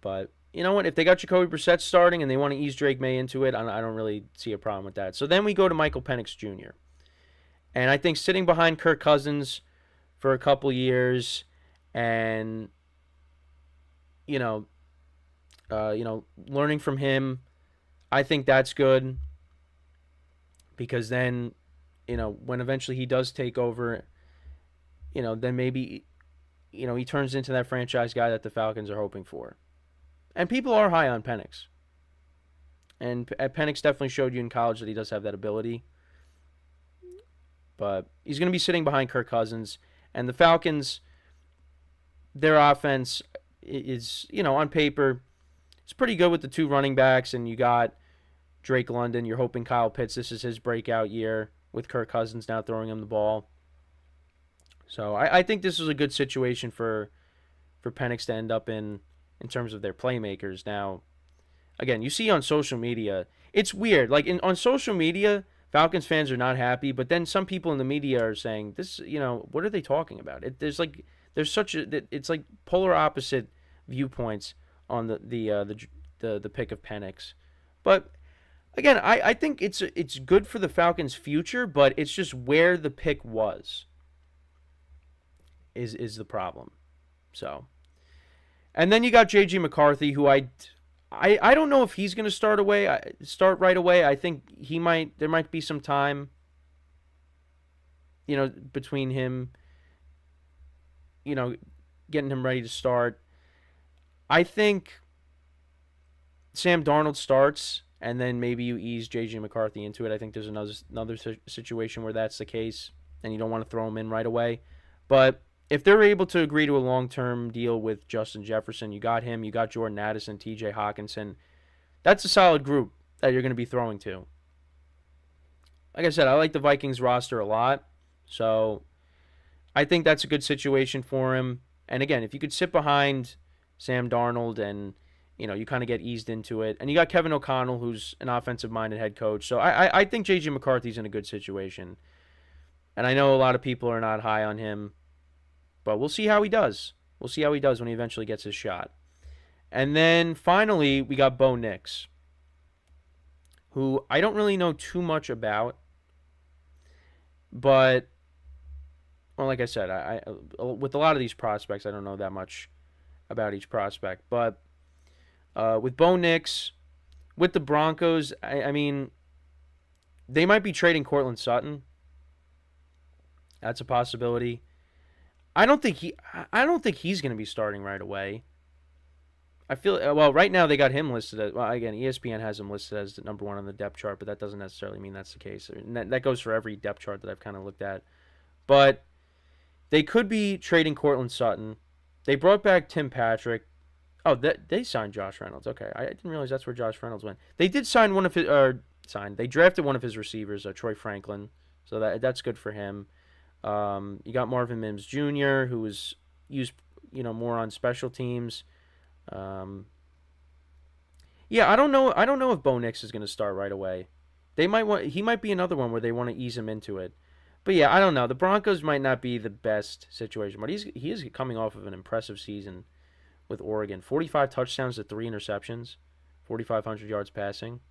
But, you know what? If they got Jacoby Brissett starting and they want to ease Drake May into it, I don't really see a problem with that. So then we go to Michael Penix Jr. And I think sitting behind Kirk Cousins for a couple years and, learning from him, I think that's good. because then, when eventually he does take over, then maybe, he turns into that franchise guy that the Falcons are hoping for. And people are high on Penix. And Penix definitely showed you in college that he does have that ability. But he's going to be sitting behind Kirk Cousins. And the Falcons, their offense is, on paper, it's pretty good with the 2 running backs. And you got Drake London. You're hoping Kyle Pitts, this is his breakout year with Kirk Cousins now throwing him the ball. So I think this is a good situation for Penix to end up in terms of their playmakers. Now, again, you see on social media, it's weird. Like on social media, Falcons fans are not happy, but then some people in the media are saying this. What are they talking about? It's like polar opposite viewpoints on the pick of Penix. But again, I think it's good for the Falcons' future, but it's just where the pick was is the problem. So, and then you got J.JMcCarthy, who I don't know if he's going to start right away. I think there might be some time, between him, getting him ready to start. I think Sam Darnold starts, and then maybe you ease J.J.McCarthy into it. I think there's another situation where that's the case, and you don't want to throw him in right away. But if they're able to agree to a long-term deal with Justin Jefferson, you got him, you got Jordan Addison, T.J. Hawkinson. That's a solid group that you're going to be throwing to. Like I said, I like the Vikings roster a lot, so I think that's a good situation for him. And again, if you could sit behind Sam Darnold and, you kind of get eased into it. And you got Kevin O'Connell, who's an offensive-minded head coach. So I think J.J. McCarthy's in a good situation. And I know a lot of people are not high on him. But we'll see how he does. We'll see how he does when he eventually gets his shot. And then finally, we got Bo Nix, who I don't really know too much about. But, well, like I said, I with a lot of these prospects, I don't know that much about each prospect. But with Bo Nix, with the Broncos, I mean, they might be trading Courtland Sutton. That's a possibility. I don't think he's going to be starting right away. I feel, right now they got him listed as, again, ESPN has him listed as the number 1 on the depth chart, but that doesn't necessarily mean that's the case. And that goes for every depth chart that I've kind of looked at. But they could be trading Courtland Sutton. They brought back Tim Patrick. Oh, they signed Josh Reynolds. Okay, I didn't realize that's where Josh Reynolds went. They did sign they drafted one of his receivers, Troy Franklin. So that's good for him. You got Marvin Mims Jr., who was used, more on special teams. Yeah, I don't know if Bo Nix is going to start right away. He might be another one where they want to ease him into it. But yeah, I don't know. The Broncos might not be the best situation, but he is coming off of an impressive season with Oregon. 45 touchdowns to 3 interceptions, 4,500 yards passing.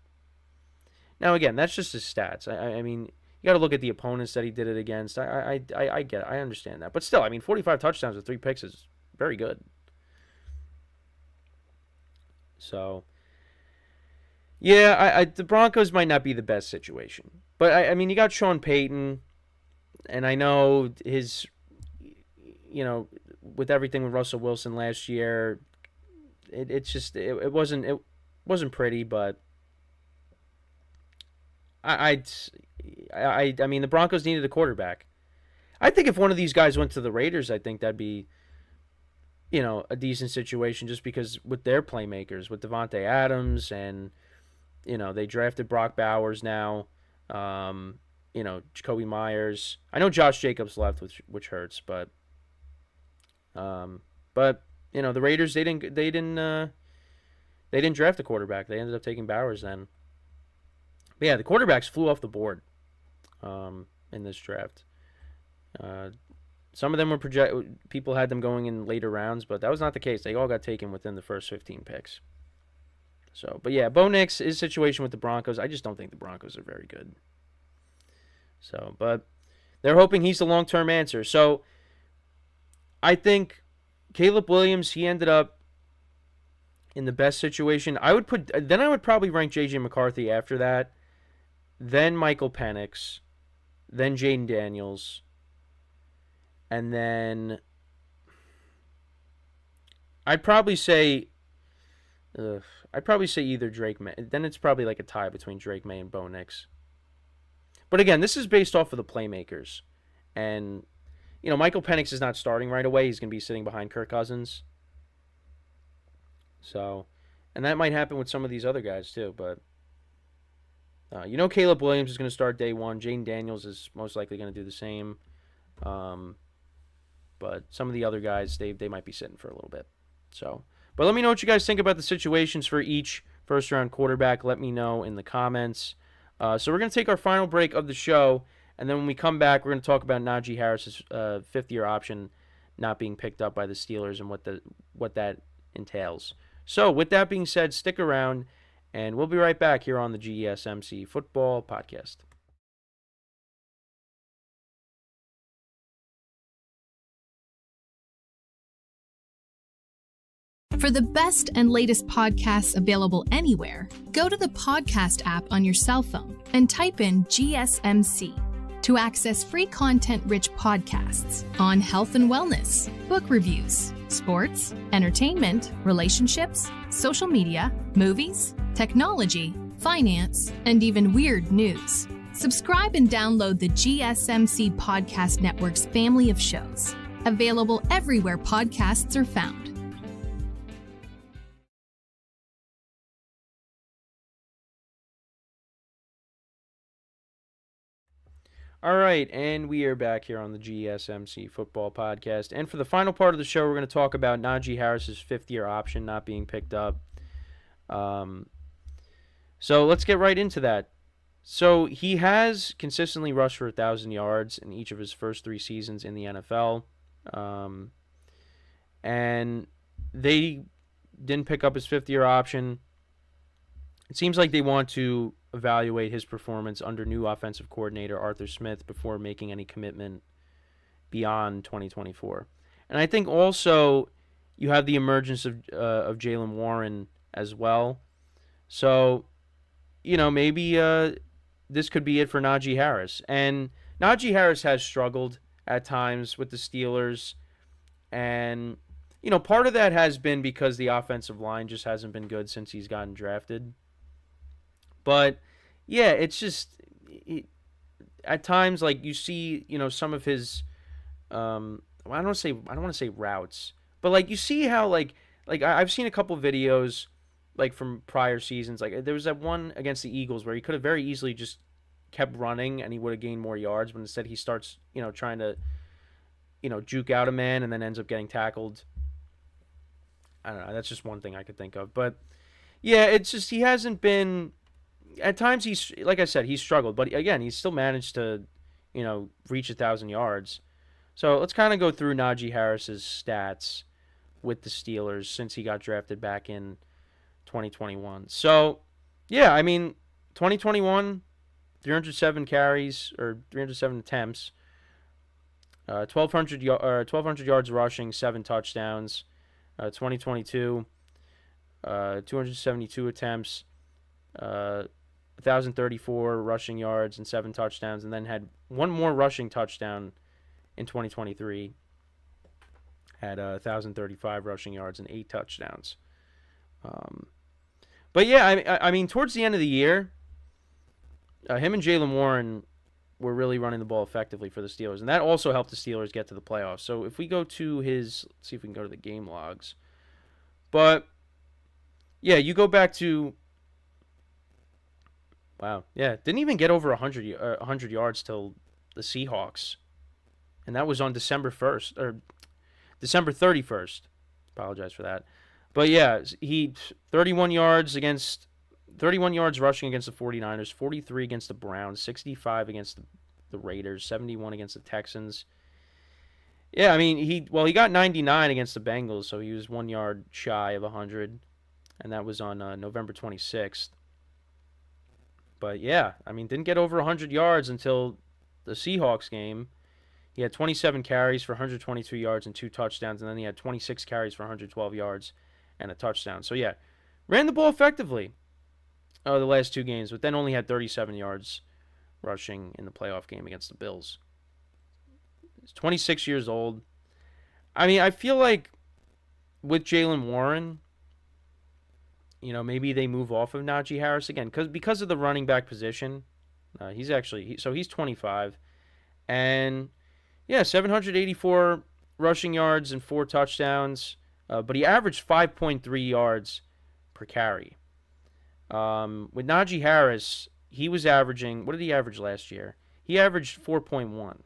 Now again, that's just his stats. I mean, you got to look at the opponents that he did it against. I get it. I understand that. But still, I mean, 45 touchdowns with 3 picks is very good. So, yeah, the Broncos might not be the best situation. But, I mean, you got Sean Payton, and I know his, with everything with Russell Wilson last year, it wasn't pretty, but I mean, the Broncos needed a quarterback. I think if one of these guys went to the Raiders, I think that'd be, a decent situation just because with their playmakers, with Devontae Adams and, they drafted Brock Bowers now, Jacoby Myers. I know Josh Jacobs left, which hurts, but the Raiders, they didn't draft a quarterback. They ended up taking Bowers then. But yeah, the quarterbacks flew off the board in this draft. Some of them were people had them going in later rounds, but that was not the case. They all got taken within the first 15 picks. So, but yeah, Bo Nix, his situation with the Broncos, I just don't think the Broncos are very good. So, but they're hoping he's the long-term answer. So, I think Caleb Williams, he ended up in the best situation. I would probably rank J.J. McCarthy after that. then Michael Penix, then Jaden Daniels, and then I'd probably say either Drake May. Then it's probably like a tie between Drake May and Bo Nix. But again, this is based off of the playmakers. And, Michael Penix is not starting right away. He's going to be sitting behind Kirk Cousins. So, and that might happen with some of these other guys too. But, Caleb Williams is going to start day one. Jaden Daniels is most likely going to do the same. But some of the other guys, they might be sitting for a little bit. So, but let me know what you guys think about the situations for each first-round quarterback. Let me know in the comments. So we're going to take our final break of the show, and then when we come back, we're going to talk about Najee Harris's fifth-year option not being picked up by the Steelers and what that entails. So with that being said, stick around, and we'll be right back here on the GSMC Football Podcast. For the best and latest podcasts available anywhere, go to the podcast app on your cell phone and type in GSMC to access free content-rich podcasts on health and wellness, book reviews, sports, entertainment, relationships, social media, movies, technology, finance, and even weird news. Subscribe and download the GSMC Podcast Network's family of shows, available everywhere podcasts are found. All right, and we are back here on the GSMC Football Podcast. And for the final part of the show, we're going to talk about Najee Harris's fifth-year option not being picked up. So let's get right into that. So he has consistently rushed for 1,000 yards in each of his first 3 seasons in the NFL. And they didn't pick up his fifth-year option. It seems like they want to evaluate his performance under new offensive coordinator Arthur Smith before making any commitment beyond 2024. And I think also you have the emergence of Jaylen Warren as well. So, maybe this could be it for Najee Harris. And Najee Harris has struggled at times with the Steelers. And, part of that has been because the offensive line just hasn't been good since he's gotten drafted. But yeah, it's just at times like you see, some of his I don't want to say routes, but like you see how like I've seen a couple videos like from prior seasons. Like there was that one against the Eagles where he could have very easily just kept running and he would have gained more yards, but instead he starts, trying to juke out a man and then ends up getting tackled. I don't know, that's just one thing I could think of. But yeah, it's just he hasn't been. At times, he's like I said, he's struggled. But again, he's still managed to, reach 1,000 yards. So let's kind of go through Najee Harris's stats with the Steelers since he got drafted back in 2021. So, yeah, 2021, 307 carries or 307 attempts, 1,200 yards rushing, 7 touchdowns. 2022, 272 attempts. 1,034 rushing yards and 7 touchdowns, and then had one more rushing touchdown in 2023. Had 1,035 rushing yards and 8 touchdowns. But yeah, towards the end of the year, him and Jaylen Warren were really running the ball effectively for the Steelers, and that also helped the Steelers get to the playoffs. So if we go to let's see if we can go to the game logs. But yeah, you go back to. Wow, yeah, didn't even get over 100 yards till the Seahawks, and that was on December 1st or December 31st. Apologize for that, but yeah, he 31 yards rushing against the 49ers, 43 against the Browns, 65 against the Raiders, 71 against the Texans. Yeah, he got 99 against the Bengals, so he was 1 yard shy of 100, and that was on November 26th. But yeah, didn't get over 100 yards until the Seahawks game. He had 27 carries for 122 yards and 2 touchdowns, and then he had 26 carries for 112 yards and a touchdown. So yeah, ran the ball effectively the last 2 games, but then only had 37 yards rushing in the playoff game against the Bills. He's 26 years old. I mean, I feel like with Jaylen Warren, maybe they move off of Najee Harris again because of the running back position. He's 25, and 784 rushing yards and 4 touchdowns, but he averaged 5.3 yards per carry. With Najee Harris, he was averaging, what did he average last year? He averaged 4.1.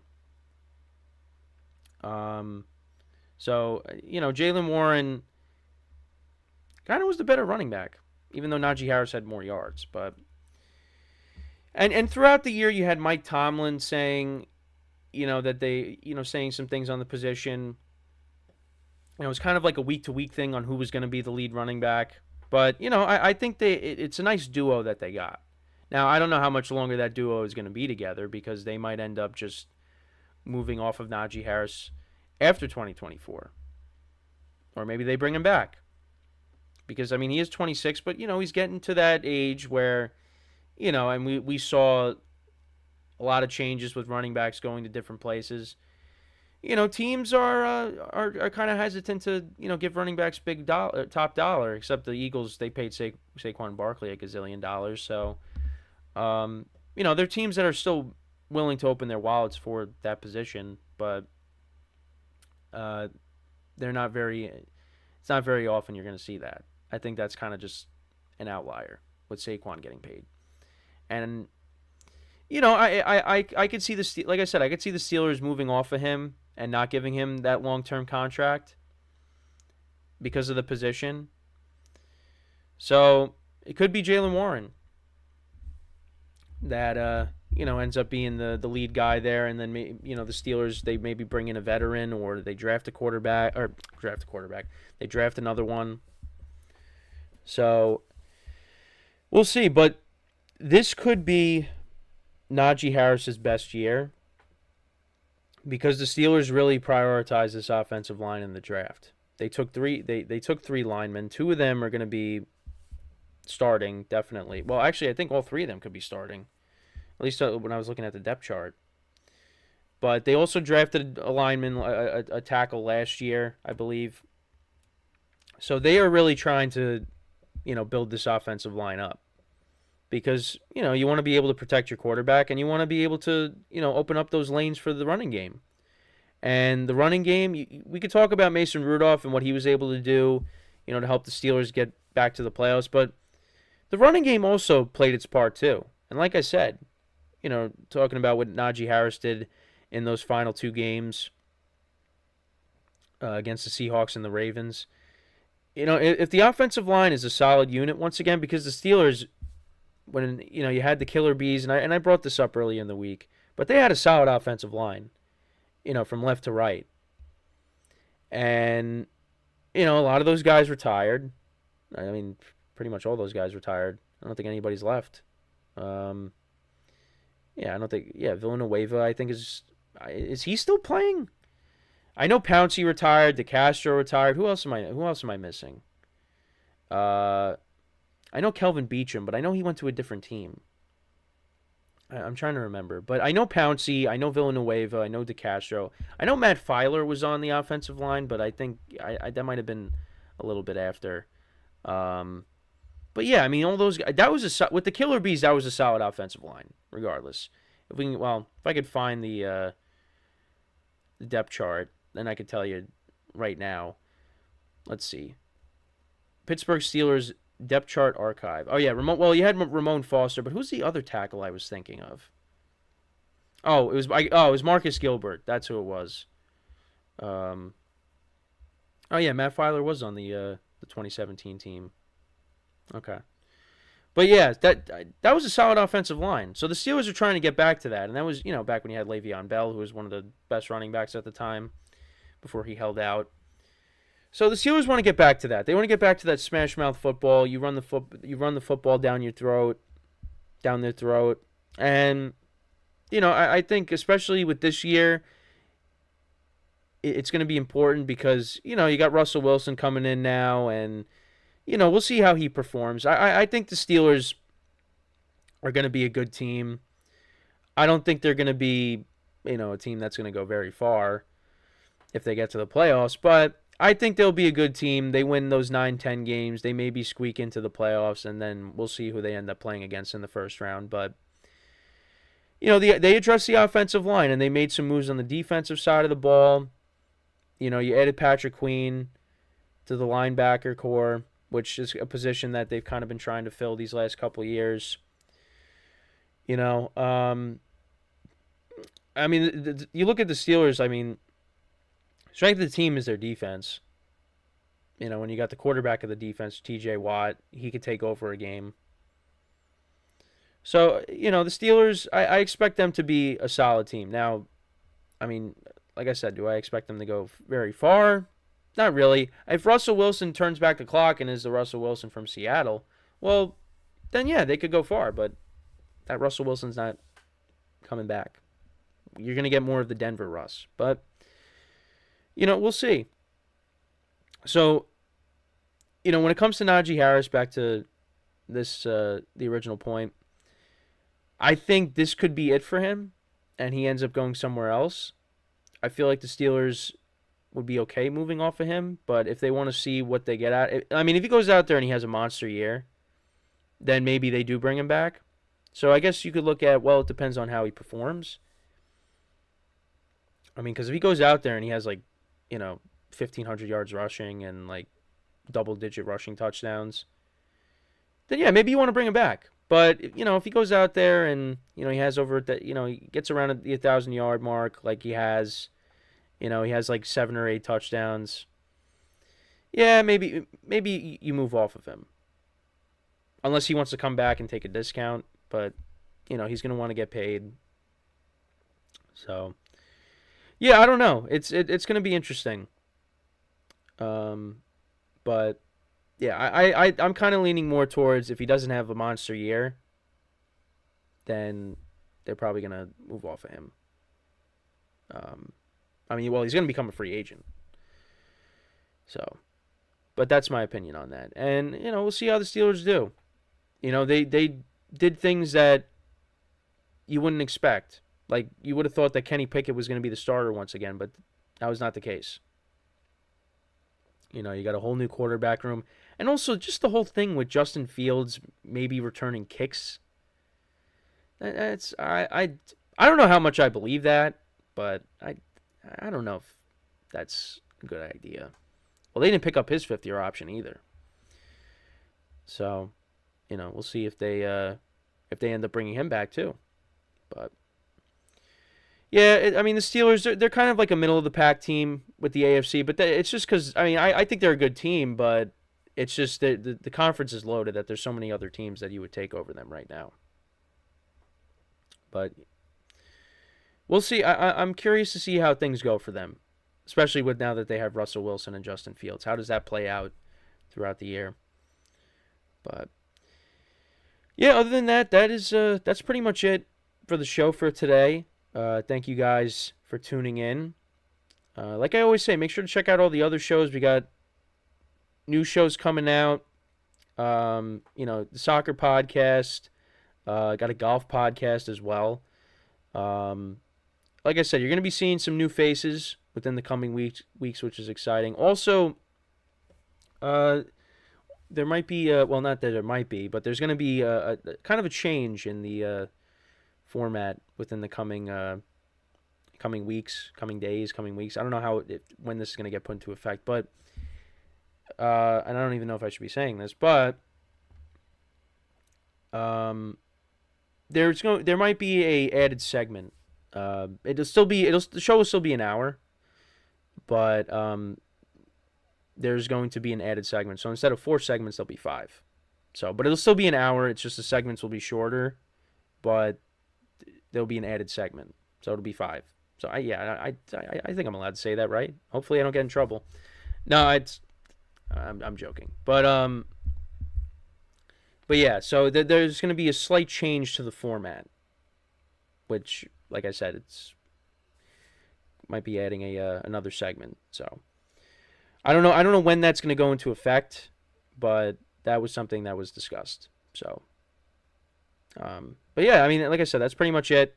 So, Jaylen Warren kind of was the better running back, even though Najee Harris had more yards. But and throughout the year, you had Mike Tomlin saying, that they, saying some things on the position. It was kind of like a week-to-week thing on who was going to be the lead running back. But, I think it's a nice duo that they got. Now, I don't know how much longer that duo is going to be together because they might end up just moving off of Najee Harris after 2024. Or maybe they bring him back. Because, I mean, he is 26, but, he's getting to that age where, and we saw a lot of changes with running backs going to different places. Teams are kind of hesitant to, give running backs big top dollar, except the Eagles, they paid Saquon Barkley a gazillion dollars. So, they're teams that are still willing to open their wallets for that position, but it's not very often you're going to see that. I think that's kind of just an outlier with Saquon getting paid. And, I could see like I said, I could see the Steelers moving off of him and not giving him that long-term contract because of the position. So it could be Jaylen Warren that ends up being the lead guy there, and then the Steelers, they maybe bring in a veteran or they draft a quarterback. They draft another one. So we'll see, but this could be Najee Harris's best year because the Steelers really prioritized this offensive line in the draft. They took three linemen. 2 of them are going to be starting, definitely. Well, actually, I think all 3 of them could be starting, at least when I was looking at the depth chart. But they also drafted a lineman, a tackle last year, I believe. So they are really trying to, build this offensive line up. Because, you want to be able to protect your quarterback and you want to be able to, open up those lanes for the running game. And the running game, we could talk about Mason Rudolph and what he was able to do, to help the Steelers get back to the playoffs. But the running game also played its part too. And like I said, talking about what Najee Harris did in those final 2 games against the Seahawks and the Ravens. If the offensive line is a solid unit, once again, because the Steelers, when you had the killer bees, and I brought this up early in the week, but they had a solid offensive line, from left to right. And, a lot of those guys retired. I mean, pretty much all those guys retired. I don't think anybody's left. I don't think, Villanueva, I think, is he still playing? I know Pouncey retired, DeCastro retired. Who else am I missing? I know Kelvin Beachum, but I know he went to a different team. I'm trying to remember. But I know Pouncey, I know Villanueva, I know DeCastro. I know Matt Filer was on the offensive line, but I think that might have been a little bit after. But yeah, I mean, all those guys, with the Killer Bees, that was a solid offensive line, regardless. If I could find the depth chart, then I could tell you right now. Let's see. Pittsburgh Steelers depth chart archive. Oh yeah, you had Ramon Foster, but who's the other tackle I was thinking of? It was Marcus Gilbert. That's who it was. Matt Filer was on the 2017 team. Okay. But yeah, that was a solid offensive line. So the Steelers are trying to get back to that, and that was back when you had Le'Veon Bell, who was one of the best running backs at the time, before he held out. So the Steelers want to get back to that. They want to get back to that smash mouth football. You run the football down their throat, and I think especially with this year, it's going to be important because you got Russell Wilson coming in now, and we'll see how he performs. I think the Steelers are going to be a good team. I don't think they're going to be, a team that's going to go very far if they get to the playoffs, but I think they'll be a good team. They win those 9-10 games. They maybe squeak into the playoffs, and then we'll see who they end up playing against in the first round. But, they addressed the offensive line, and they made some moves on the defensive side of the ball. You added Patrick Queen to the linebacker core, which is a position that they've kind of been trying to fill these last couple of years. You look at the Steelers, strength of the team is their defense. When you got the quarterback of the defense, T.J. Watt, he could take over a game. So, the Steelers, I expect them to be a solid team. Now, like I said, do I expect them to go very far? Not really. If Russell Wilson turns back the clock and is the Russell Wilson from Seattle, well, then yeah, they could go far, but that Russell Wilson's not coming back. You're going to get more of the Denver Russ, but we'll see. So, when it comes to Najee Harris, back to this, the original point, I think this could be it for him, and he ends up going somewhere else. I feel like the Steelers would be okay moving off of him, but if they want to see what they get at, if he goes out there and he has a monster year, then maybe they do bring him back. So I guess you could look at, well, it depends on how he performs. Because if he goes out there and he has 1,500 yards rushing and double-digit rushing touchdowns, then yeah, maybe you want to bring him back. But if he goes out there and he has he gets around the 1,000-yard mark, like he has, he has 7 or 8 touchdowns. Yeah, maybe you move off of him, unless he wants to come back and take a discount. But he's going to want to get paid. So yeah, I don't know. It's going to be interesting. But yeah, I'm kind of leaning more towards, if he doesn't have a monster year, then they're probably going to move off of him. He's going to become a free agent. So, but that's my opinion on that. And, we'll see how the Steelers do. They did things that you wouldn't expect. Like, you would have thought that Kenny Pickett was going to be the starter once again, but that was not the case. You got a whole new quarterback room. And also just the whole thing with Justin Fields maybe returning kicks. I don't know how much I believe that, but I don't know if that's a good idea. Well, they didn't pick up his 5th-year option either. So, we'll see if they end up bringing him back too. But yeah, the Steelers, they're kind of like a middle-of-the-pack team with the AFC, but it's just because, I think they're a good team, but it's just the conference is loaded that there's so many other teams that you would take over them right now. But we'll see. I'm curious to see how things go for them, especially with now that they have Russell Wilson and Justin Fields. How does that play out throughout the year? But yeah, other than that, that's pretty much it for the show for today. Thank you guys for tuning in. Like I always say, make sure to check out all the other shows. We got new shows coming out. The soccer podcast. Got a golf podcast as well. Like I said, you're going to be seeing some new faces within the coming weeks, which is exciting. Also, there might be, not that there might be, but there's going to be a kind of a change in the format within the coming weeks, coming days, coming weeks. I don't know when this is going to get put into effect, but and I don't even know if I should be saying this, but there might be a added segment. The show will still be an hour, but there's going to be an added segment. So instead of 4 segments, there'll be 5. So, but it'll still be an hour. It's just the segments will be shorter, but there'll be an added segment. So it'll be 5. So I think I'm allowed to say that, right? Hopefully I don't get in trouble. No, I'm joking. But yeah, so there's going to be a slight change to the format, which, like I said, it's might be adding another segment. So I don't know when that's going to go into effect, but that was something that was discussed. So, but yeah, like I said, that's pretty much it.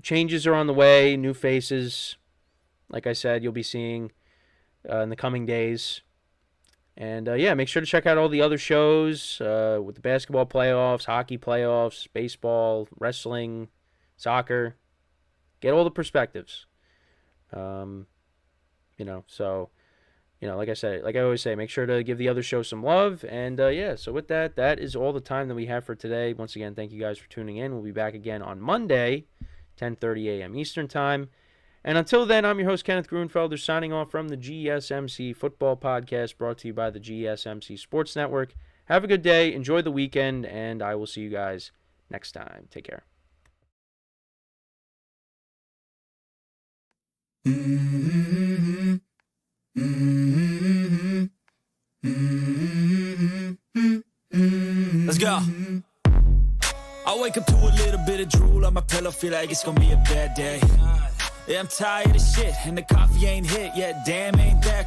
Changes are on the way, new faces. Like I said, you'll be seeing in the coming days. And, make sure to check out all the other shows with the basketball playoffs, hockey playoffs, baseball, wrestling, soccer. Get all the perspectives. Like I said, like I always say, make sure to give the other show some love. And, so with that, that is all the time that we have for today. Once again, thank you guys for tuning in. We'll be back again on Monday, 10:30 a.m. Eastern Time. And until then, I'm your host, Kenneth Gruenfelder, signing off from the GSMC Football Podcast, brought to you by the GSMC Sports Network. Have a good day, enjoy the weekend, and I will see you guys next time. Take care. Let's go. I wake up to a little bit of drool on my pillow, feel like it's gonna be a bad day. Yeah, I'm tired of shit, and the coffee ain't hit yet, damn, ain't that